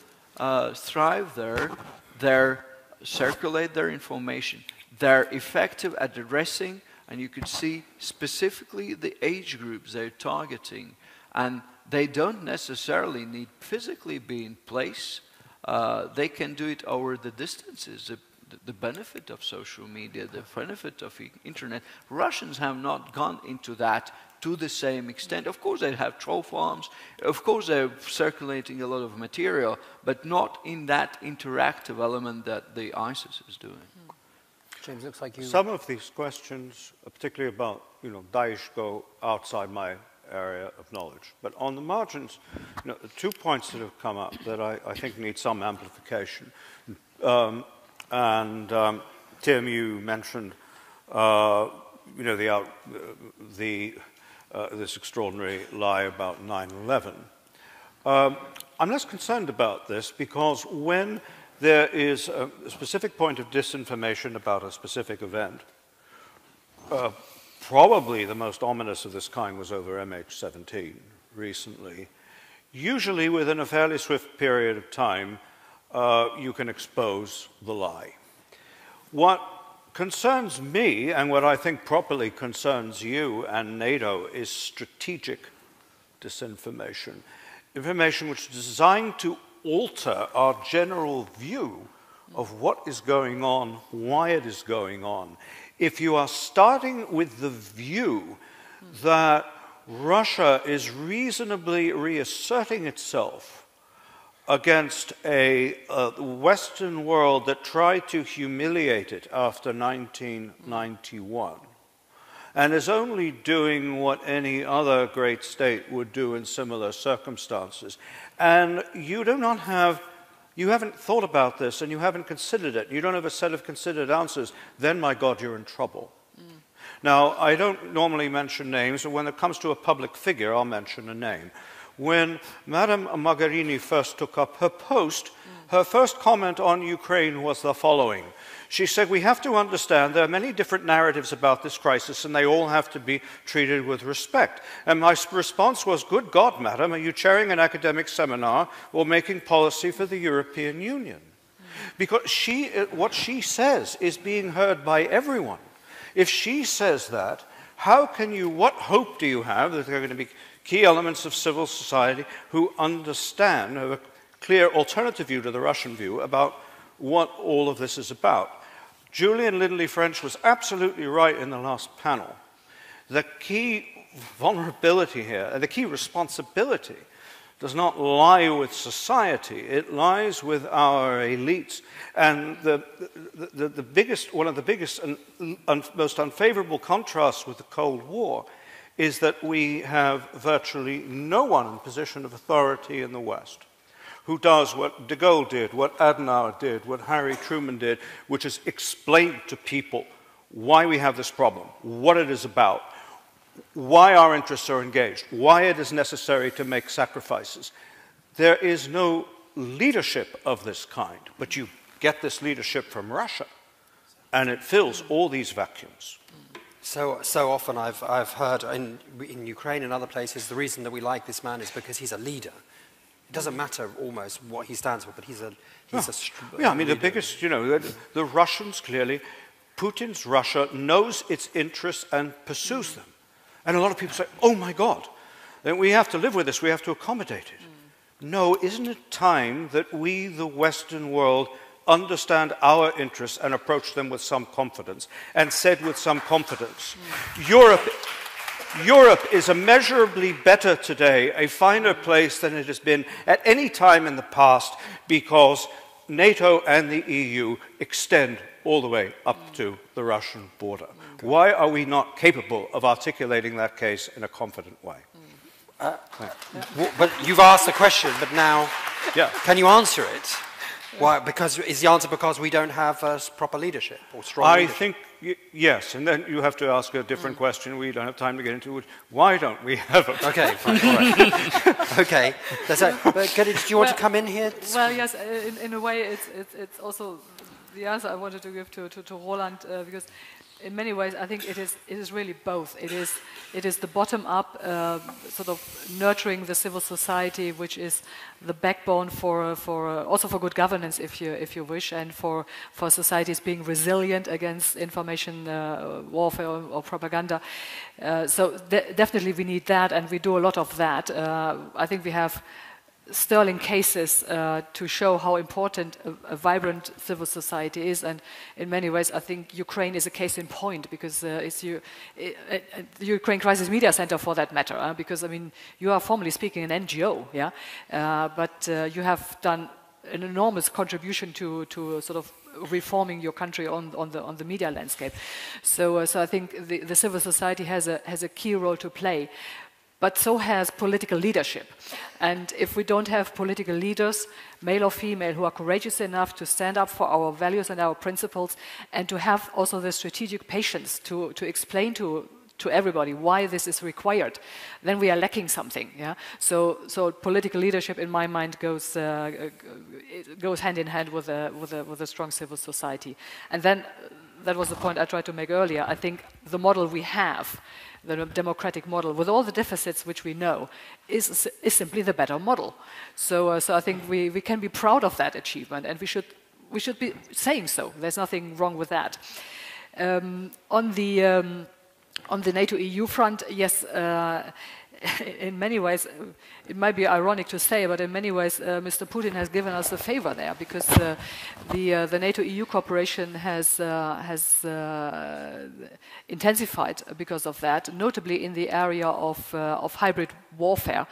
thrive there. They're circulate their information. They're effective at addressing, and you can see specifically the age groups they're targeting. And they don't necessarily need physically be in place. They can do it over the distances. The benefit of social media, the benefit of the internet. Russians have not gone into that to the same extent. Of course they have troll farms, of course they're circulating a lot of material, but not in that interactive element that the ISIS is doing. James, looks like you... Some of these questions, particularly about, Daesh, go outside my area of knowledge. But on the margins, 2 points that have come up that I think need some amplification. Tim, you mentioned you know, this extraordinary lie about 9/11. I'm less concerned about this because when there is a specific point of disinformation about a specific event, probably the most ominous of this kind was over MH17 recently. Usually within a fairly swift period of time, you can expose the lie. What concerns me, and what I think properly concerns you and NATO, is strategic disinformation. Information which is designed to alter our general view of what is going on, why it is going on. If you are starting with the view that Russia is reasonably reasserting itself against a Western world that tried to humiliate it after 1991, and is only doing what any other great state would do in similar circumstances, and you haven't thought about this and you haven't considered it, you don't have a set of considered answers, then, my God, you're in trouble. Now, I don't normally mention names, but when it comes to a public figure, I'll mention a name. When Madame Mogherini first took up her post, her first comment on Ukraine was the following. She said, we have to understand there are many different narratives about this crisis and they all have to be treated with respect. And my response was, good God, madam, are you chairing an academic seminar or making policy for the European Union? Because what she says is being heard by everyone. If she says that, what hope do you have that there are going to be key elements of civil society who understand, have a clear alternative view to the Russian view about what all of this is about? Julian Lindley-French was absolutely right in the last panel. The key vulnerability here, the key responsibility, does not lie with society, it lies with our elites. And one of the biggest and most unfavorable contrasts with the Cold War is that we have virtually no one in position of authority in the West who does what de Gaulle did, what Adenauer did, what Harry Truman did, which is explain to people why we have this problem, what it is about, why our interests are engaged, why it is necessary to make sacrifices. There is no leadership of this kind, but you get this leadership from Russia, and it fills all these vacuums. So often I've heard in Ukraine and other places, the reason that we like this man is because he's a leader. It doesn't matter almost what he stands for, but he's a yeah, I mean, the biggest, the Russians clearly, Putin's Russia knows its interests and pursues them. And a lot of people say, oh my God, then we have to live with this, we have to accommodate it. No, isn't it time that we, the Western world, understand our interests and approach them with some confidence, and said with some confidence, Europe is immeasurably better today, a finer place than it has been at any time in the past, because NATO and the EU extend all the way up to the Russian border. Why are we not capable of articulating that case in a confident way? But you've asked the question, but now, can you answer it? Why? Is the answer because we don't have proper leadership or strong leadership? I think, yes, and then you have to ask a different question we don't have time to get into it. Why don't we have it? Okay, fine, all right. Okay. But did you want to come in here? Well, yes, in a way it's also the answer I wanted to give to Roland, because in many ways I think it is really both. It is the bottom-up sort of nurturing the civil society, which is the backbone for also for good governance, if you wish, and for societies being resilient against information warfare or propaganda. So definitely we need that, and we do a lot of that. I think we have sterling cases to show how important a vibrant civil society is, and in many ways I think Ukraine is a case in point, because it's the Ukraine Crisis Media Center for that matter, because I mean you are formally speaking an NGO, but you have done an enormous contribution to sort of reforming your country on the media landscape. So I think the civil society has a key role to play. but so has political leadership. And if we don't have political leaders, male or female, who are courageous enough to stand up for our values and our principles, and to have also the strategic patience to explain to everybody why this is required, then we are lacking something. Yeah. So political leadership, in my mind, goes hand in hand with a strong civil society. And then that was the point I tried to make earlier. I think the model we have, the democratic model, with all the deficits which we know, is simply the better model. So I think we can be proud of that achievement, and we should be saying so. There's nothing wrong with that. On the NATO-EU front, yes, in many ways, it might be ironic to say, but in many ways, Mr. Putin has given us a favor there, because the NATO-EU cooperation has intensified because of that, notably in the area of hybrid warfare.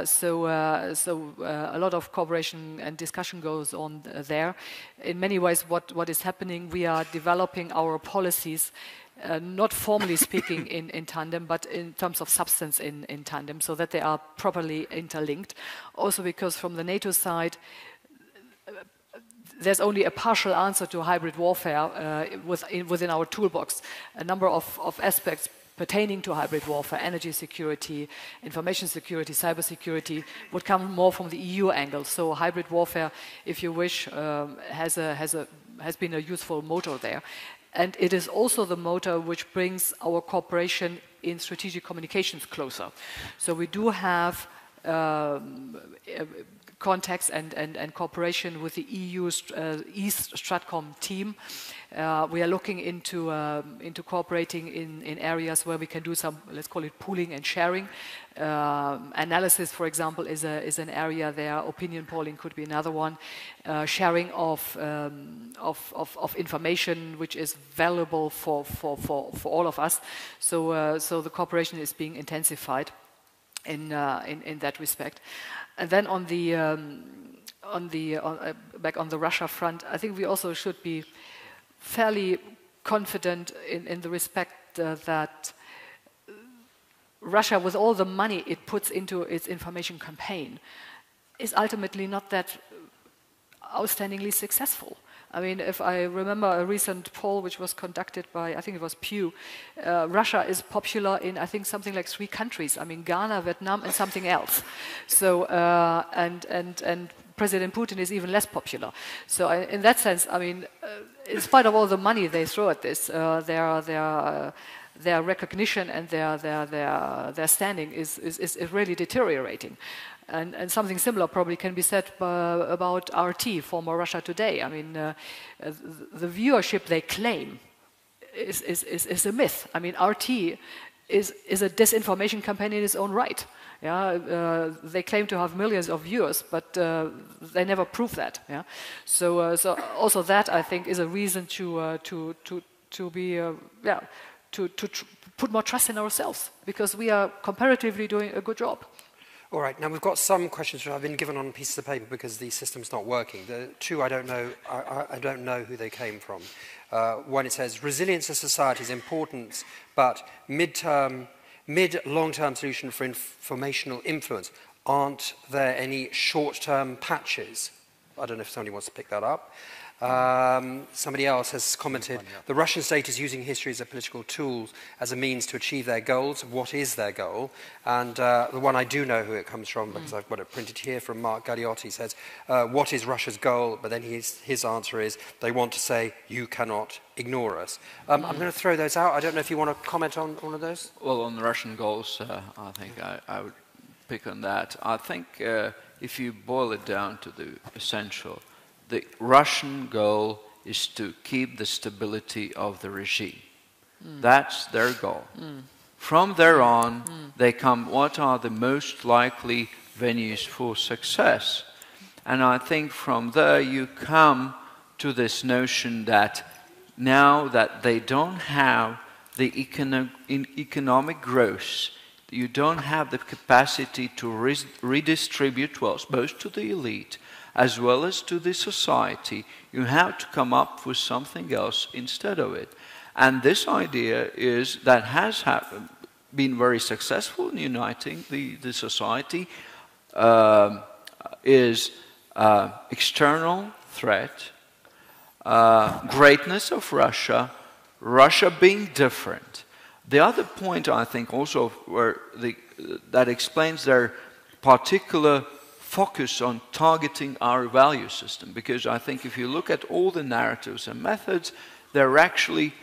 So a lot of cooperation and discussion goes on there. In many ways, what is happening, we are developing our policies, not formally speaking in tandem, but in terms of substance in tandem, so that they are properly interlinked. Also because from the NATO side, there's only a partial answer to hybrid warfare within our toolbox. A number of aspects pertaining to hybrid warfare, energy security, information security, cyber security, would come more from the EU angle. So hybrid warfare, if you wish, has been a useful motor there. And it is also the motor which brings our cooperation in strategic communications closer. So we do have contacts and cooperation with the EU's East Stratcom team. We are looking into cooperating in areas where we can do some, let's call it, pooling and sharing. Analysis, for example, is an area there. Opinion polling could be another one. Sharing of information, which is valuable for all of us. So the cooperation is being intensified in that respect. And then back on the Russia front, I think we also should be fairly confident in the respect that Russia, with all the money it puts into its information campaign, is ultimately not that outstandingly successful. I mean, if I remember a recent poll which was conducted by, I think it was Pew, Russia is popular in, I think, something like 3 countries. I mean, Ghana, Vietnam, and something else. So, and President Putin is even less popular. So, in that sense, I mean, in spite of all the money they throw at this, their recognition and their standing is really deteriorating. And something similar probably can be said about RT, former Russia Today. I mean, the viewership they claim is a myth. I mean, RT is a disinformation campaign in its own right. Yeah, they claim to have millions of viewers, but they never prove that. Yeah, so also that, I think, is a reason to put more trust in ourselves, because we are comparatively doing a good job. All right, now we've got some questions which I've been given on pieces of paper because the system's not working. The 2 I don't know, I don't know who they came from. One, it says, resilience of society is important, but mid-long-term solution for informational influence. Aren't there any short-term patches? I don't know if somebody wants to pick that up. Somebody else has commented, the Russian state is using history as a political tool as a means to achieve their goals. What is their goal? And the one I do know who it comes from, because I've got it printed here from Mark Gagliotti, says, what is Russia's goal? But then his answer is, they want to say, you cannot ignore us. I'm going to throw those out. I don't know if you want to comment on all of those. Well, on the Russian goals, I think I would pick on that. I think if you boil it down to the essential, the Russian goal is to keep the stability of the regime. That's their goal. From there on, they come, what are the most likely venues for success? And I think from there you come to this notion that now that they don't have the economic growth, you don't have the capacity to redistribute wealth, both to the elite as well as to the society. You have to come up with something else instead of it. And this idea is that has happened, been very successful in uniting the society is external threat, greatness of Russia, Russia being different. The other point, I think, also that explains their particular focus on targeting our value system, because I think if you look at all the narratives and methods, they're actually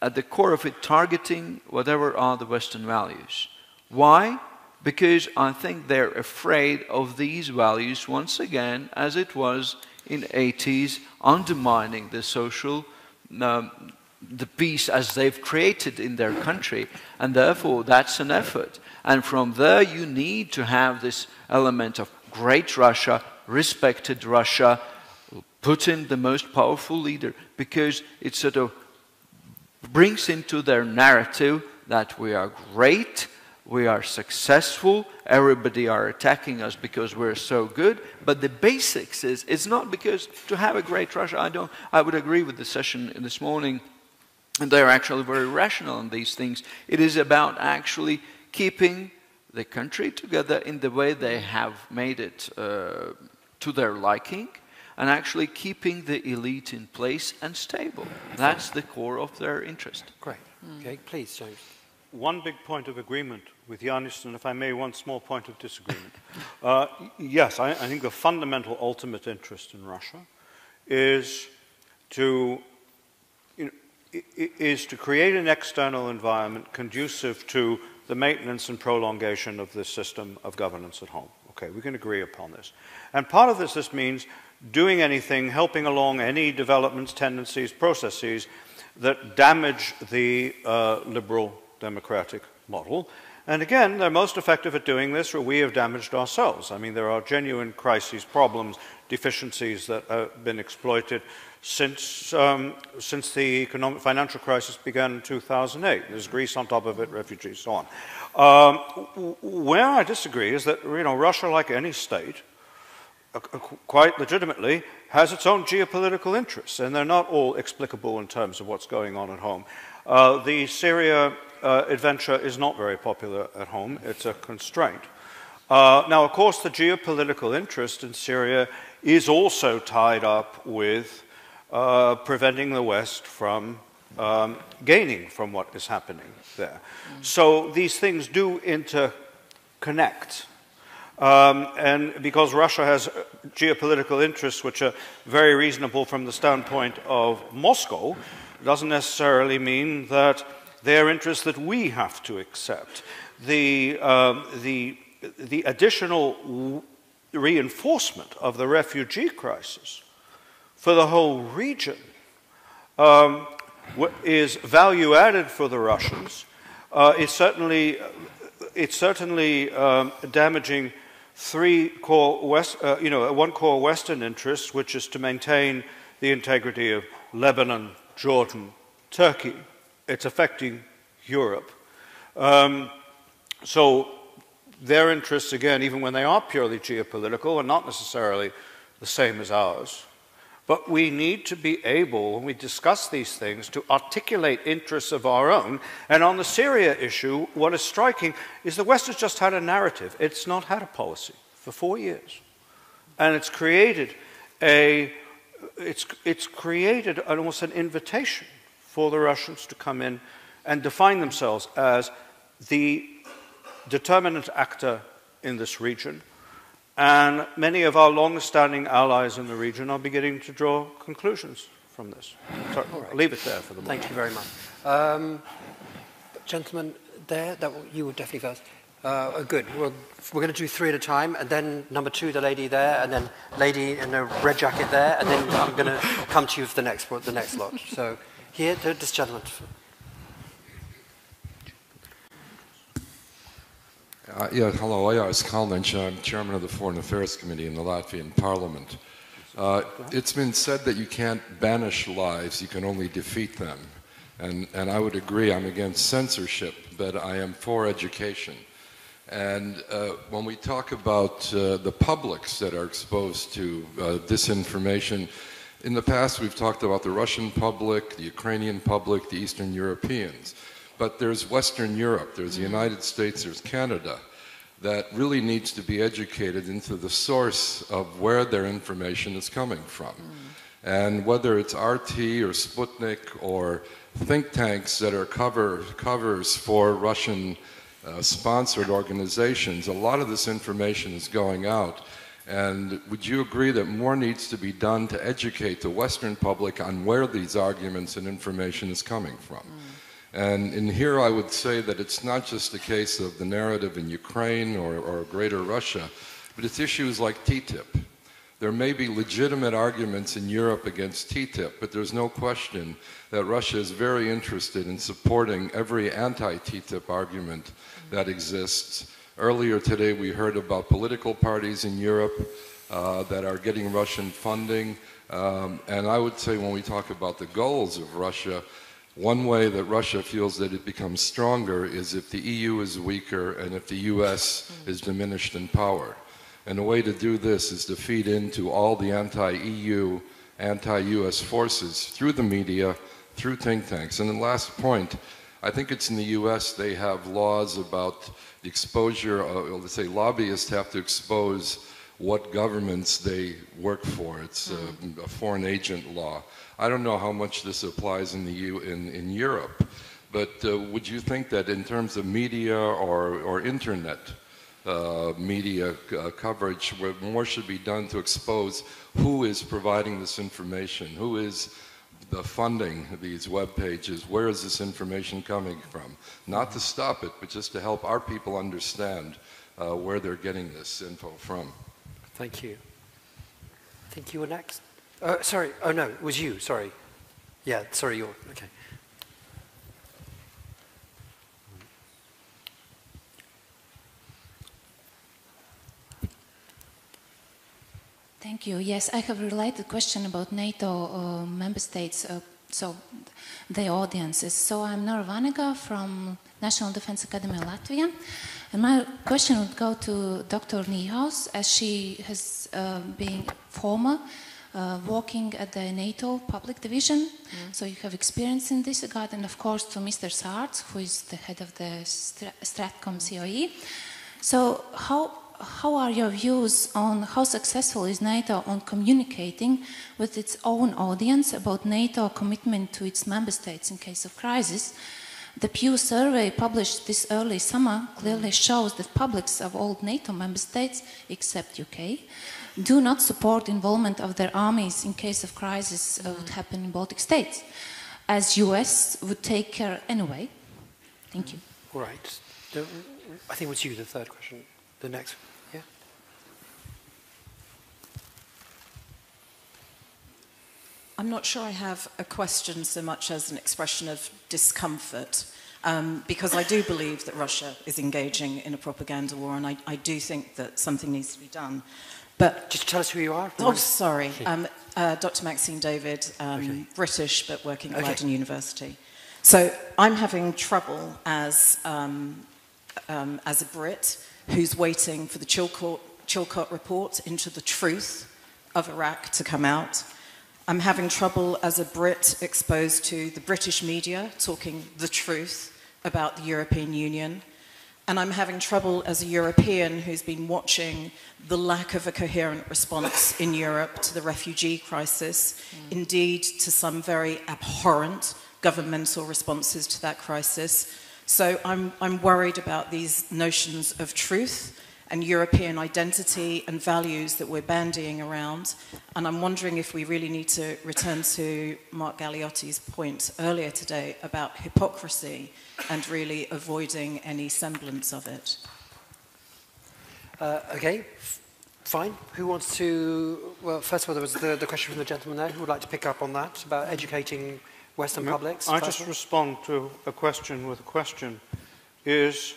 at the core of it targeting whatever are the Western values. Why? Because I think they're afraid of these values once again, as it was in the 80s, undermining the social, the peace as they've created in their country, and therefore that's an effort. And from there you need to have this element of great Russia, respected Russia, Putin the most powerful leader, because it sort of brings into their narrative that we are great, we are successful, everybody are attacking us because we're so good, but the basics is, it's not because to have a great Russia, I would agree with the session this morning, and they're actually very rational on these things. It is about actually keeping the country together in the way they have made it to their liking, and actually keeping the elite in place and stable. That's the core of their interest. Great. Okay, please, James. One big point of agreement with Jānis, and if I may, one small point of disagreement. Yes, I think the fundamental ultimate interest in Russia is to create an external environment conducive to the maintenance and prolongation of this system of governance at home. Okay, we can agree upon this. And part of this means doing anything, helping along any developments, tendencies, processes that damage the liberal democratic model. And again, they're most effective at doing this where we have damaged ourselves. I mean, there are genuine crises, problems, deficiencies that have been exploited since the financial crisis began in 2008. There's Greece on top of it, refugees, so on. Where I disagree is that, Russia, like any state, quite legitimately, has its own geopolitical interests, and they're not all explicable in terms of what's going on at home. The Syria adventure is not very popular at home. It's a constraint. Now, of course, the geopolitical interest in Syria is also tied up with preventing the West from gaining from what is happening there. So these things do interconnect. And because Russia has geopolitical interests which are very reasonable from the standpoint of Moscow, doesn't necessarily mean that they're interests that we have to accept. The additional reinforcement of the refugee crisis for the whole region is value added for the Russians. It's certainly damaging one core Western interest, which is to maintain the integrity of Lebanon, Jordan, Turkey. It's affecting Europe. So their interests, again, even when they are purely geopolitical, are not necessarily the same as ours. But we need to be able, when we discuss these things, to articulate interests of our own. And on the Syria issue, what is striking is the West has just had a narrative. It's not had a policy for 4 years. And it's created almost an invitation for the Russians to come in and define themselves as the determinant actor in this region. And many of our long-standing allies in the region are beginning to draw conclusions from this. So I'll leave it there for the moment. Thank you very much. Gentlemen there, you were definitely first. Good. We're going to do three at a time, and then number two, the lady there, and then lady in the red jacket there, and then I'm going to come to you for the next lot. So here, this gentleman. Hello, Jānis Kalniņš. I'm chairman of the Foreign Affairs Committee in the Latvian Parliament. It's been said that you can't banish lies, you can only defeat them. And I would agree, I'm against censorship, but I am for education. And when we talk about the publics that are exposed to disinformation, in the past we've talked about the Russian public, the Ukrainian public, the Eastern Europeans. But there's Western Europe, there's the United States, there's Canada, that really needs to be educated into the source of where their information is coming from. And whether it's RT or Sputnik or think tanks that are covers for Russian sponsored organizations, a lot of this information is going out. And would you agree that more needs to be done to educate the Western public on where these arguments and information is coming from? And in here I would say that it's not just a case of the narrative in Ukraine or Greater Russia, but it's issues like TTIP. There may be legitimate arguments in Europe against TTIP, but there's no question that Russia is very interested in supporting every anti-TTIP argument that exists. Earlier today we heard about political parties in Europe that are getting Russian funding. And I would say when we talk about the goals of Russia, one way that Russia feels that it becomes stronger is if the EU is weaker and if the US is diminished in power. And the way to do this is to feed into all the anti-EU, anti-US forces through the media, through think tanks. And the last point, I think it's in the US they have laws about the exposure of, let's say, lobbyists have to expose what governments they work for. It's a foreign agent law. I don't know how much this applies in in Europe, but would you think that in terms of media or internet media coverage, where more should be done to expose who is providing this information, who is funding these web pages, where is this information coming from? Not to stop it, but just to help our people understand where they're getting this info from. Thank you. I think you were next. Sorry, oh no, it was you, sorry. Yeah, sorry, you're, okay. Thank you. Yes, I have a related question about NATO member states, so the audiences. So I'm Nora Vaniga from National Defense Academy Latvia, and my question would go to Dr. Niehaus, as she has been former working at the NATO public division, so you have experience in this regard, and of course to Mr. Sārts, who is the head of the Stratcom COE. So how are your views on how successful is NATO on communicating with its own audience about NATO commitment to its member states in case of crisis? The Pew survey published this early summer clearly shows that publics of all NATO member states, except UK, do not support involvement of their armies in case of crisis would happen in Baltic states, as US would take care anyway. Thank you. All right. I think it was you, the third question. The next, yeah? I'm not sure I have a question so much as an expression of discomfort, because I do believe that Russia is engaging in a propaganda war, and I do think that something needs to be done. But just tell us who you are. Oh, sorry. I'm Dr. Maxine David, British, but working at Leiden University. So I'm having trouble as a Brit who's waiting for the Chilcot report into the truth of Iraq to come out. I'm having trouble as a Brit exposed to the British media talking the truth about the European Union. And I'm having trouble as a European who's been watching the lack of a coherent response in Europe to the refugee crisis, indeed to some very abhorrent governmental responses to that crisis. So I'm worried about these notions of truth and European identity and values that we're bandying around. And I'm wondering if we really need to return to Mark Galeotti's point earlier today about hypocrisy and really avoiding any semblance of it. Okay, fine. Who wants to... Well, first of all, there was the question from the gentleman there. Who would like to pick up on that, about educating Western publics? I just respond to a question with a question. Is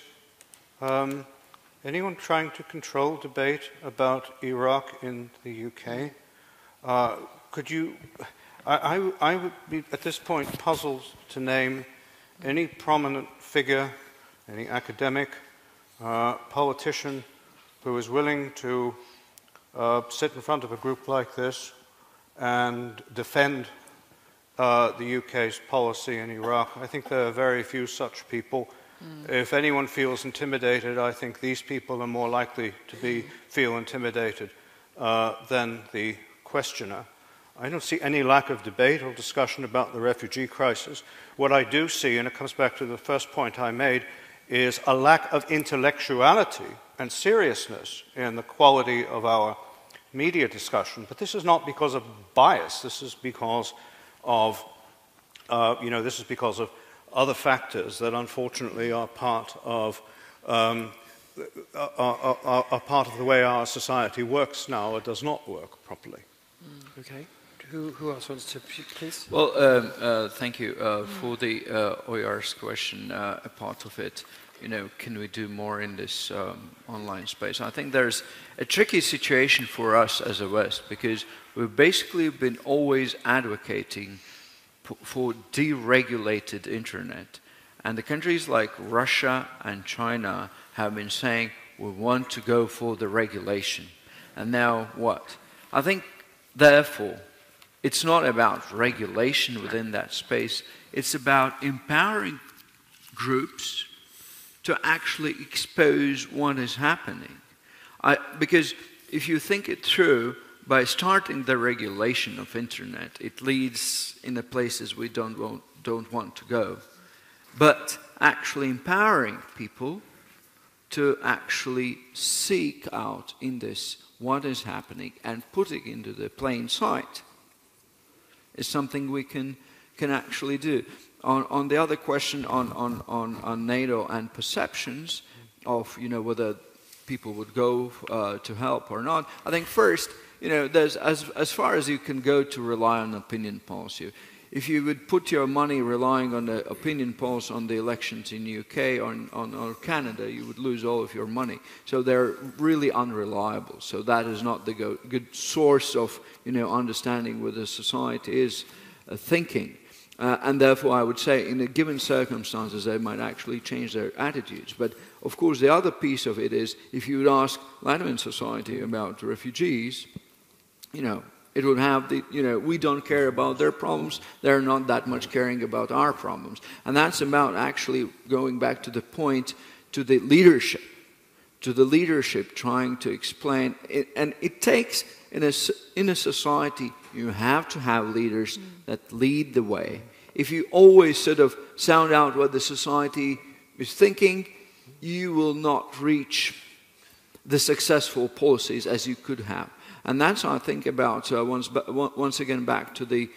anyone trying to control debate about Iraq in the UK? Could you... I would be, at this point, puzzled to name any prominent figure, any academic, politician who is willing to sit in front of a group like this and defend the UK's policy in Iraq. I think there are very few such people. If anyone feels intimidated, I think these people are more likely to feel intimidated than the questioner. I don't see any lack of debate or discussion about the refugee crisis. What I do see, and it comes back to the first point I made, is a lack of intellectuality and seriousness in the quality of our media discussion. But this is not because of bias. This is because of, this is because of other factors that unfortunately are part of the way our society works now or does not work properly. Okay. Who else wants to, please? Well, thank you for the OER's question, a part of it. Can we do more in this online space? I think there's a tricky situation for us as a West, because we've basically been always advocating for deregulated internet. And the countries like Russia and China have been saying, we want to go for the regulation. And now what? I think, therefore, it's not about regulation within that space. It's about empowering groups to actually expose what is happening. Because if you think it through, by starting the regulation of internet, it leads in the places we don't want to go. But actually empowering people to actually seek out in this what is happening and putting into the plain sight is something we can actually do. On the other question on NATO and perceptions of whether people would go to help or not, I think first, there's as far as you can go to rely on opinion polls. If you would put your money relying on the opinion polls on the elections in the UK or Canada, you would lose all of your money. So they're really unreliable. So that is not the good source of understanding where the society is thinking. And therefore, I would say, in a given circumstances, they might actually change their attitudes. But of course, the other piece of it is, if you would ask Latvian society about refugees, it would have the, we don't care about their problems, they're not that much caring about our problems. And that's about actually going back to the point, to the leadership trying to explain it. And it takes, in a society, you have to have leaders that lead the way. If you always sort of sound out what the society is thinking, you will not reach the successful policies as you could have. And that's, I think, about, once again, back to the,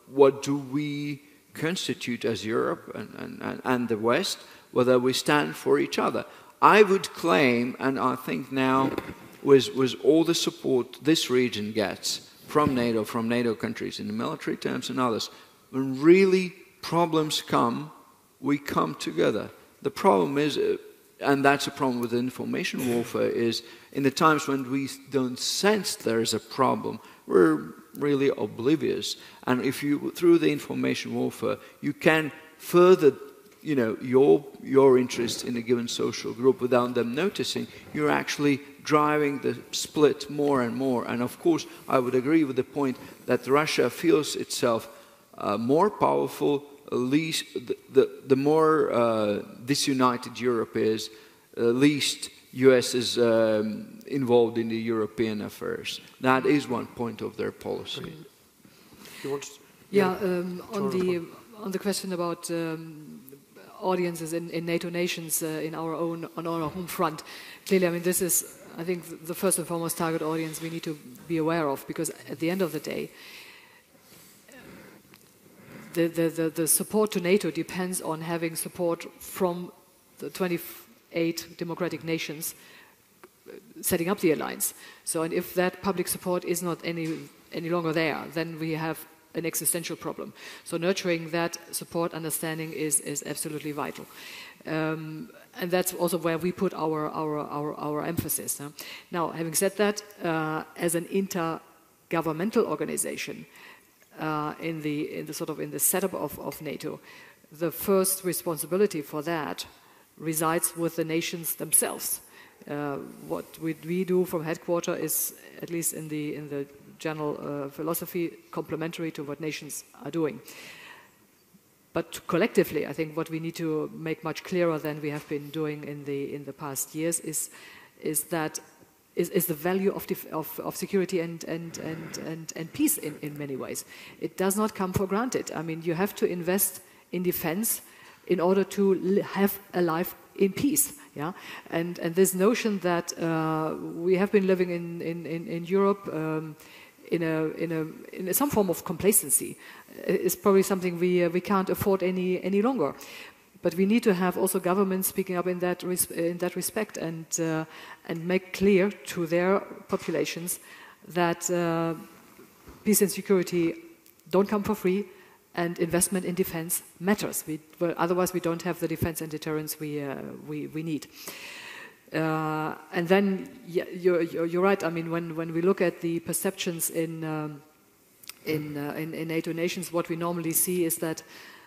what do we constitute as Europe and the West, whether we stand for each other. I would claim, and I think now, with all the support this region gets from NATO countries in the military terms and others, when really problems come, we come together. The problem is, and that's a problem with information warfare, is in the times when we don't sense there is a problem, we're really oblivious. And if you, through the information warfare, you can further, your interest in a given social group without them noticing, you're actually driving the split more and more. And of course, I would agree with the point that Russia feels itself more powerful, at least the more disunited Europe is, at least US is involved in the European affairs. That is one point of their policy. On the question about audiences in NATO nations on our home front, clearly, I mean, this is, I think, the first and foremost target audience we need to be aware of, because at the end of the day, the support to NATO depends on having support from the 28 democratic nations setting up the alliance. So, and if that public support is not any longer there, then we have an existential problem. So nurturing that support understanding is absolutely vital. And that's also where we put our emphasis. Now, having said that, as an intergovernmental organization, in the setup of NATO, the first responsibility for that resides with the nations themselves. What we do from headquarters is, at least in the general philosophy complementary to what nations are doing. But collectively, I think what we need to make much clearer than we have been doing in the past years is the value of security and peace in many ways. It does not come for granted. I mean, you have to invest in defense in order to have a life in peace. Yeah, and this notion that we have been living in Europe in some form of complacency is probably something we can't afford any longer. But we need to have also governments speaking up in that respect and make clear to their populations that peace and security don't come for free, and investment in defense matters. Otherwise, we don't have the defense and deterrence we need. And then you're right. I mean, when we look at the perceptions in NATO nations, what we normally see is that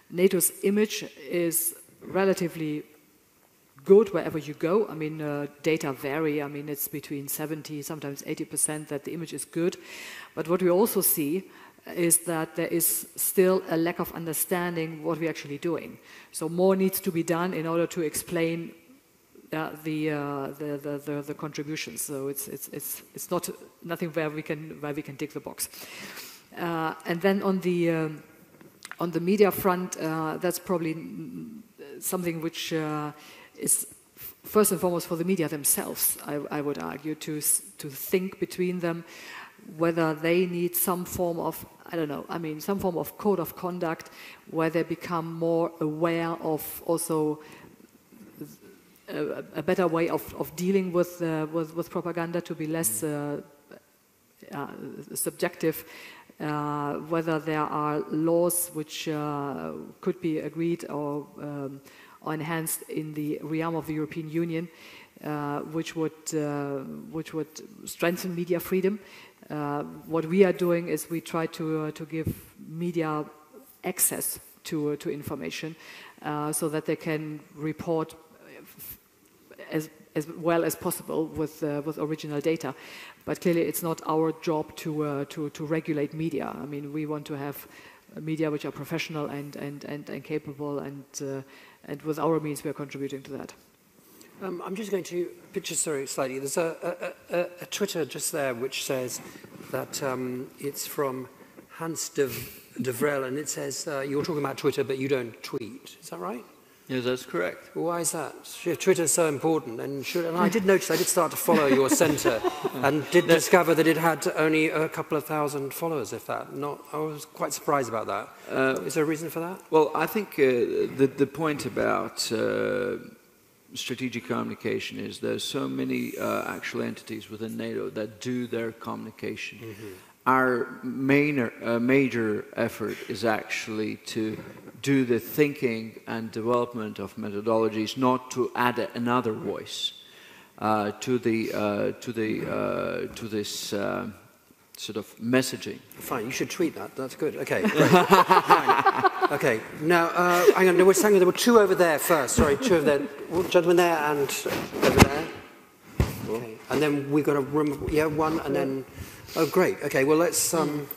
NATO's image is relatively good wherever you go. I mean, data vary. I mean, it's between 70, sometimes 80% that the image is good. But what we also see is that there is still a lack of understanding what we're actually doing. So more needs to be done in order to explain the contributions. So it's not nothing where we can tick the box. And then on the media front, that's probably something which is first and foremost for the media themselves. I would argue to think between them whether they need some form of, I don't know, I mean, some form of code of conduct where they become more aware of also a better way of dealing with propaganda, to be less subjective, whether there are laws which could be agreed or enhanced in the realm of the European Union, which would strengthen media freedom. What we are doing is we try to give media access to information so that they can report as well as possible with original data. But clearly, it's not our job to regulate media. I mean, we want to have media which are professional and capable, and with our means, we are contributing to that. I'm just going to picture slightly. There's a Twitter just there which says that it's from Hans de Vrel, and it says, you're talking about Twitter, but you don't tweet. Is that right? Yes, that's correct. Why is that? If Twitter is so important, and I did notice, I did start to follow your centre, and did discover that it had only a couple of thousand followers, if that. I was quite surprised about that. Is there a reason for that? Well, I think the point about strategic communication is there's so many actual entities within NATO that do their communication. Mm-hmm. Our major effort is actually to do the thinking and development of methodologies, not to add another voice to this sort of messaging. Fine, you should tweet that. That's good. Okay, great. Fine. Okay, now hang on. There were two over there first. Sorry, two over there. Gentleman there and over there. Okay, and then we've got a room. Yeah, one, and then. Oh, great. Okay, well let's go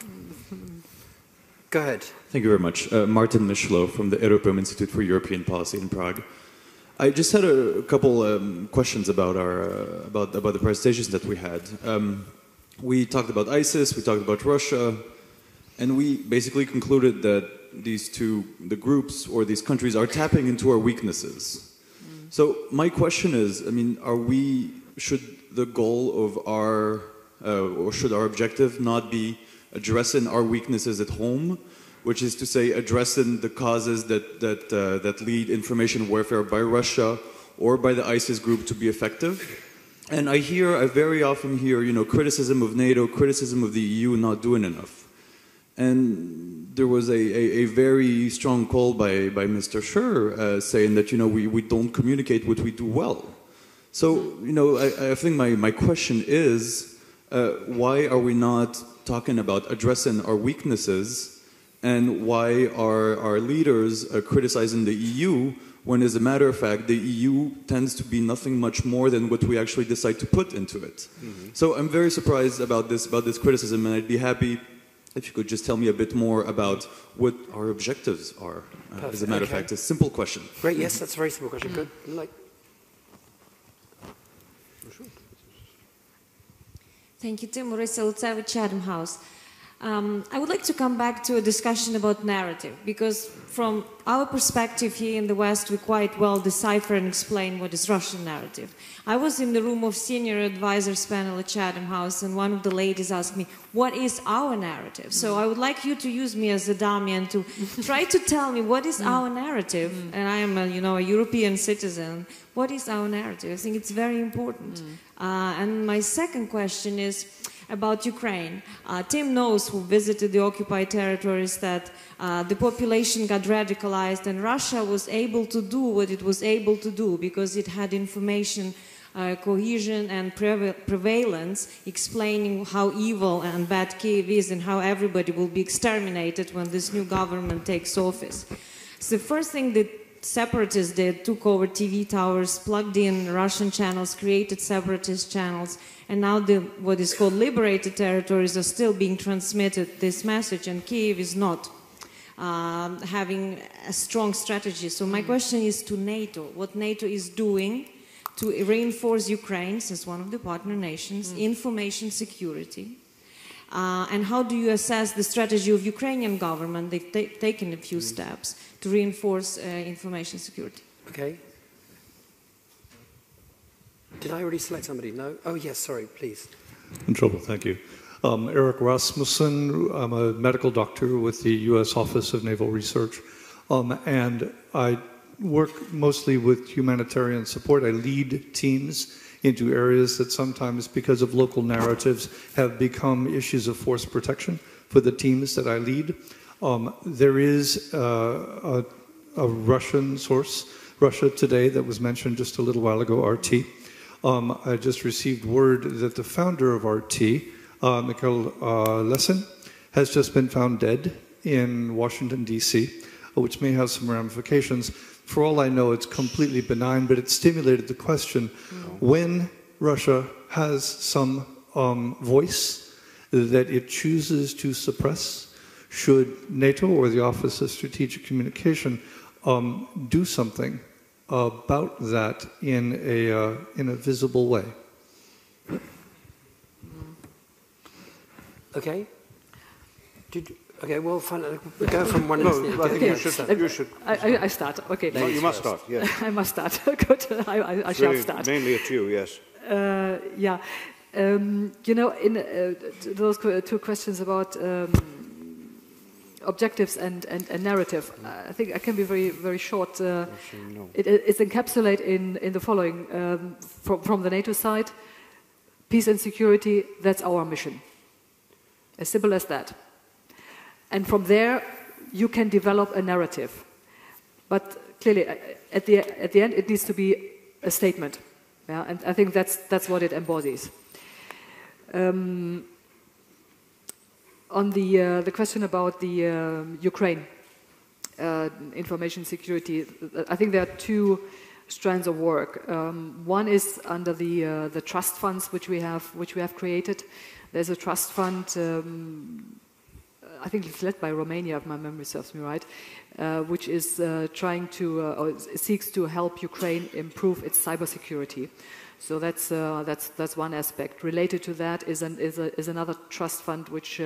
ahead. Thank you very much. Martin Michlo from the European Institute for European Policy in Prague. I just had a couple questions about the presentations that we had. We talked about ISIS, we talked about Russia, and we basically concluded that the groups or these countries are tapping into our weaknesses. So my question is, I mean, should the goal of or should our objective not be addressing our weaknesses at home, which is to say addressing the causes that lead information warfare by Russia or by the ISIS group to be effective? And I very often hear, criticism of NATO, criticism of the EU not doing enough. And there was a very strong call by Mr. Schur saying that, we don't communicate what we do well. So, I think my question is, why are we not talking about addressing our weaknesses, and why are our leaders criticizing the EU when as a matter of fact, the EU tends to be nothing much more than what we actually decide to put into it. So I'm very surprised about this criticism, and I'd be happy if you could just tell me a bit more about what our objectives are. As a matter of fact, a simple question. Great, yes, that's a very simple question. Good. Thank you, Tim. Marissa Lutsevich, Chatham House. I would like to come back to a discussion about narrative, because from our perspective here in the West, we quite well decipher and explain what is Russian narrative. I was in the room of senior advisors panel at Chatham House, and one of the ladies asked me, what is our narrative? So I would like you to use me as a dummy and to try to tell me what is our narrative. And I am a European citizen. What is our narrative? I think it's very important. And my second question is about Ukraine. Tim knows, who visited the occupied territories, that the population got radicalized, and Russia was able to do what it was able to do because it had information cohesion and prevalence, explaining how evil and bad Kyiv is and how everybody will be exterminated when this new government takes office. So the first thing that separatists did, took over TV towers, plugged in Russian channels, created separatist channels, and now what is called liberated territories are still being transmitted this message, and Kyiv is not having a strong strategy. So my question is to NATO, what NATO is doing to reinforce Ukraine, as one of the partner nations, information security, and how do you assess the strategy of Ukrainian government? They've taken a few steps to reinforce information security. Okay. Did I already select somebody? No? Oh, yes, sorry, please. In trouble, thank you. Eric Rasmussen, I'm a medical doctor with the U.S. Office of Naval Research, and I work mostly with humanitarian support. I lead teams into areas that sometimes, because of local narratives, have become issues of force protection for the teams that I lead. There is a Russian source, Russia Today, that was mentioned just a little while ago, RT. I just received word that the founder of RT, Mikhail Lesin, has just been found dead in Washington, D.C., which may have some ramifications. For all I know, it's completely benign, but it stimulated the question, when Russia has some voice that it chooses to suppress, should NATO or the Office of Strategic Communication do something about that in a visible way? Okay. Okay, we'll go from one. No, I think you should. I start. Okay. No, you must start. Yes. I must start. Good. I shall start. Mainly at you. Yes. Yeah. In those two questions about objectives and narrative, I think I can be very, very short. It's encapsulated in the following: from the NATO side, peace and security. That's our mission. As simple as that. And from there, you can develop a narrative. But clearly, at the end, it needs to be a statement. Yeah? And I think that's what it embodies. On the question about the Ukraine information security, I think there are two strands of work. One is under the trust funds which we have created. There's a trust fund. I think it's led by Romania, if my memory serves me right, which is trying to or seeks to help Ukraine improve its cybersecurity. So that's one aspect. Related to that is another trust fund which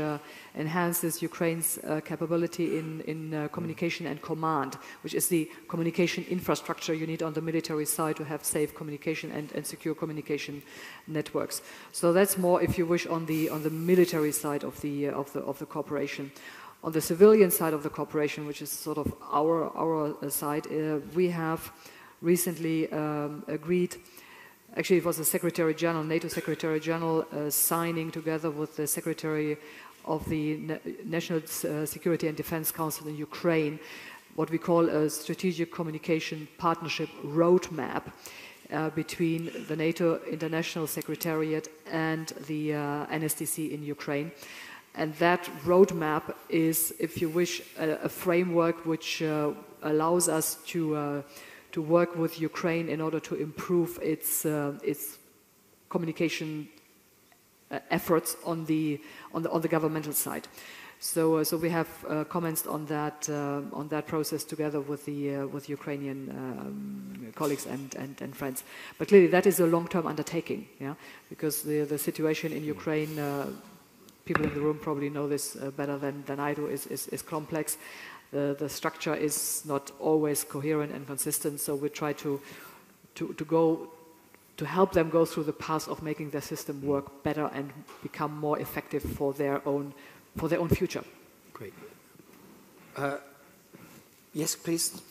enhances Ukraine's capability in communication and command, which is the communication infrastructure you need on the military side to have safe communication and secure communication networks. So that's more, if you wish, on the military side of the cooperation. On the civilian side of the cooperation, which is sort of our side, we have recently agreed. Actually, it was the Secretary General, NATO Secretary General, signing together with the Secretary of the National Security and Defense Council in Ukraine, what we call a strategic communication partnership roadmap between the NATO International Secretariat and the Nstc in Ukraine. And that roadmap is, if you wish, a framework which allows us to work with Ukraine in order to improve its communication efforts on the governmental side. So we have comments on that process together with the Ukrainian colleagues and friends. But clearly, that is a long-term undertaking, yeah, because the situation in Ukraine, people in the room probably know this better than I do, is complex. The structure is not always coherent and consistent. So we try to help them go through the path of making their system work better and become more effective for their own future. Great. Yes, please.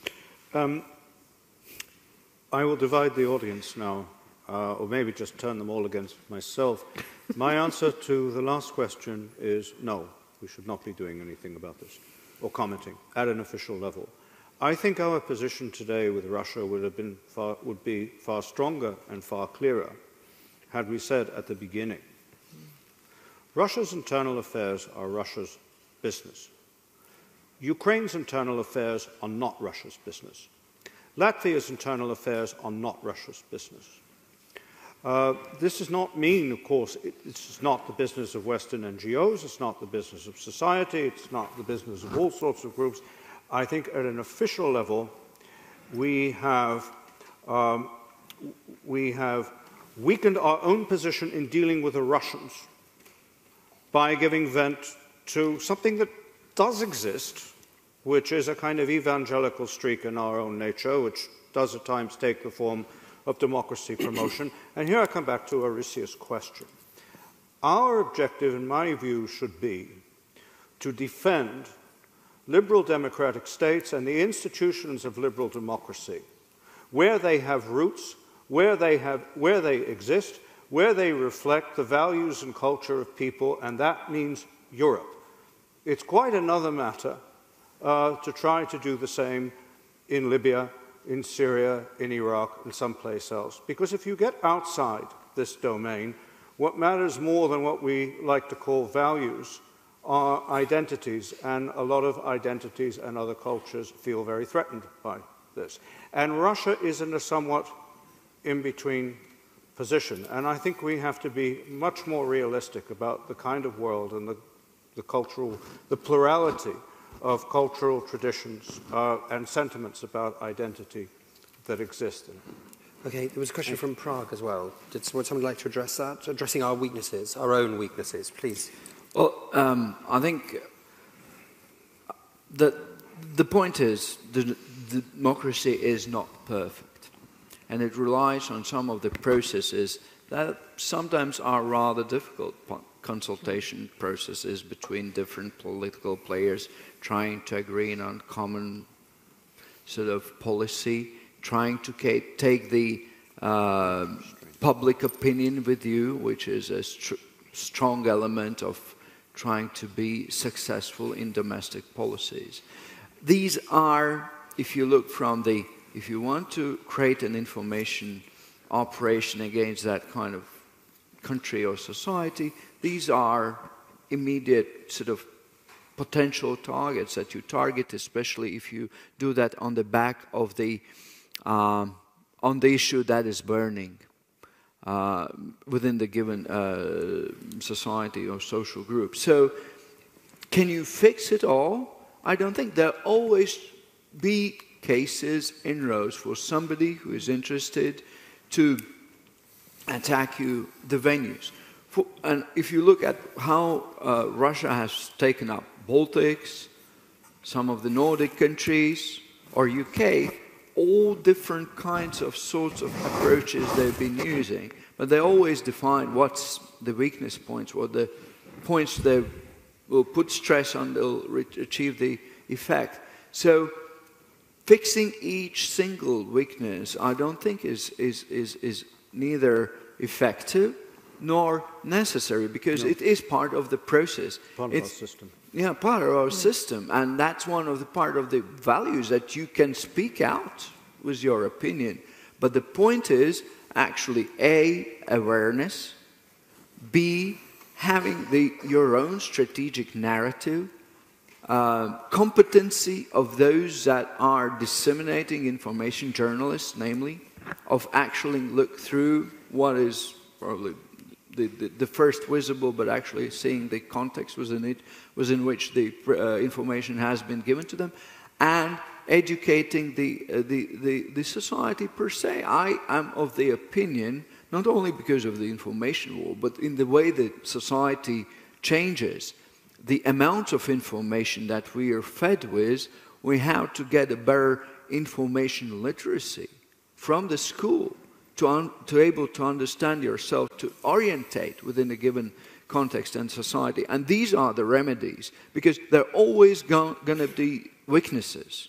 I will divide the audience now, or maybe just turn them all against myself. My answer to the last question is no, we should not be doing anything about this, or commenting at an official level. I think our position today with Russia would be far stronger and far clearer had we said at the beginning, Russia's internal affairs are Russia's business. Ukraine's internal affairs are not Russia's business. Latvia's internal affairs are not Russia's business. This does not mean, of course, it's not the business of Western NGOs, it's not the business of society, it's not the business of all sorts of groups. I think at an official level, we have weakened our own position in dealing with the Russians by giving vent to something that does exist, which is a kind of evangelical streak in our own nature, which does at times take the form of democracy promotion. And here I come back to Arisia's question. Our objective, in my view, should be to defend liberal democratic states and the institutions of liberal democracy, where they have roots, where they exist, where they reflect the values and culture of people, and that means Europe. It's quite another matter to try to do the same in Libya, in Syria, in Iraq, and someplace else. Because if you get outside this domain, what matters more than what we like to call values are identities, and a lot of identities and other cultures feel very threatened by this. And Russia is in a somewhat in-between position, and I think we have to be much more realistic about the kind of world and the plurality of cultural traditions and sentiments about identity that exist in it. Okay, there was a question from Prague as well. Would someone like to address that? Addressing our weaknesses, our own weaknesses, please. Well, I think that the point is the democracy is not perfect, and it relies on some of the processes that sometimes are rather difficult consultation processes between different political players trying to agree on common sort of policy, trying to take the public opinion with you, which is a strong element of trying to be successful in domestic policies. These are, if you look from if you want to create an information operation against that kind of country or society, these are immediate sort of potential targets that you target, especially if you do that on the back of on the issue that is burning within the given society or social group. So, can you fix it all? I don't think. There'll always be cases, inroads for somebody who is interested to attack you, the venues. And if you look at how Russia has taken up Baltics, some of the Nordic countries, or UK, all different kinds of sorts of approaches they've been using, but they always define what's the weakness points, what the points they will put stress on, they'll achieve the effect. So fixing each single weakness, I don't think is neither effective nor necessary, because it is part of the process. Part of our system. Yeah, part of our system, and that's one of the part of the values that you can speak out with your opinion. But the point is actually A, awareness, B, having your own strategic narrative, competency of those that are disseminating information, journalists namely, of actually look through what is probably the first visible, but actually seeing the context within which the information has been given to them, and educating the society per se. I am of the opinion, not only because of the information war, but in the way that society changes, the amount of information that we are fed with, we have to get a better information literacy from the school to able to understand yourself, to orientate within a given context and society. And these are the remedies, because there are always going to be weaknesses.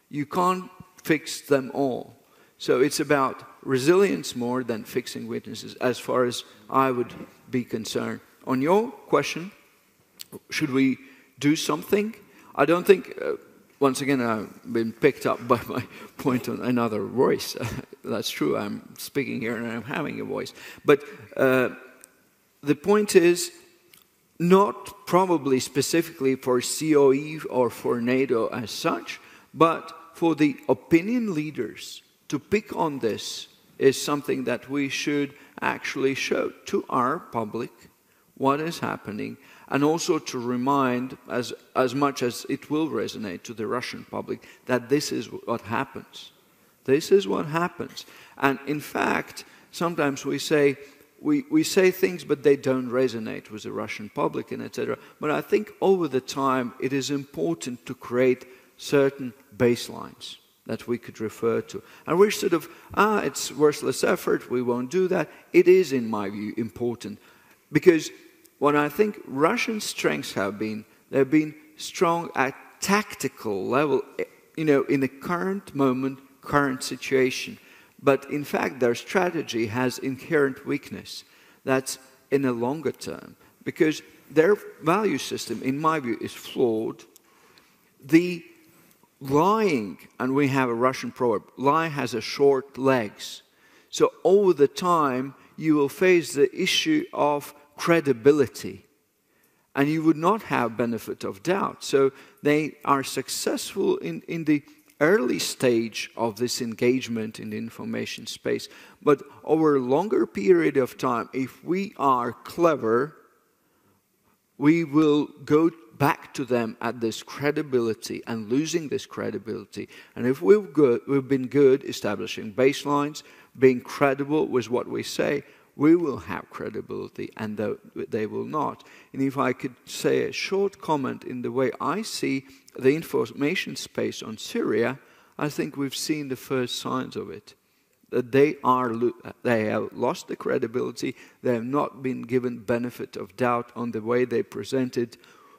You can't fix them all. So it's about resilience more than fixing weaknesses, as far as I would be concerned. On your question, should we do something? I don't think, once again, I've been picked up by my point on another voice. That's true, I'm speaking here and I'm having a voice. But the point is, not probably specifically for COE or for NATO as such, but for the opinion leaders to pick on this is something that we should actually show to our public what is happening, and also to remind, as much as it will resonate to the Russian public, that this is what happens. This is what happens. And in fact, sometimes we say things, but they don't resonate with the Russian public, and etc. But I think over the time, it is important to create certain baselines that we could refer to. And we're sort of, it's worthless effort, we won't do that. It is, in my view, important. Because what I think Russian strengths have been, they've been strong at tactical level, in the current moment, current situation. But in fact, their strategy has inherent weakness. That's in a longer term. Because their value system, in my view, is flawed. The lying, and we have a Russian proverb, lie has a short legs. So over the time, you will face the issue of credibility, and you would not have benefit of doubt. So they are successful in the early stage of this engagement in the information space. But over a longer period of time, if we are clever, we will go back to them at this credibility and losing this credibility. And if we've been good establishing baselines, being credible with what we say, we will have credibility, and they will not. And if I could say a short comment in the way I see the information space on Syria, I think we've seen the first signs of it. That they have lost the credibility, they have not been given benefit of doubt on the way they presented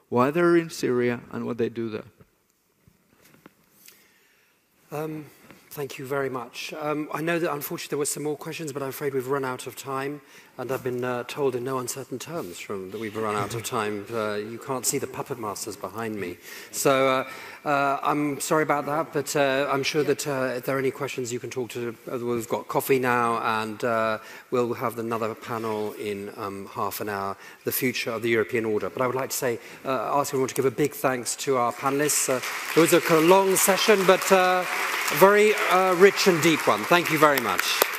why they're in Syria and what they do there. Thank you very much. I know that unfortunately there were some more questions, but I'm afraid we've run out of time, and I've been told in no uncertain terms that we've run out of time. You can't see the puppet masters behind me. So I'm sorry about that, but I'm sure that if there are any questions you can talk to, we've got coffee now, and we'll have another panel in half an hour, the future of the European order. But I would like to say, ask everyone to give a big thanks to our panelists. It was a kind of long session, but very rich and deep one. Thank you very much.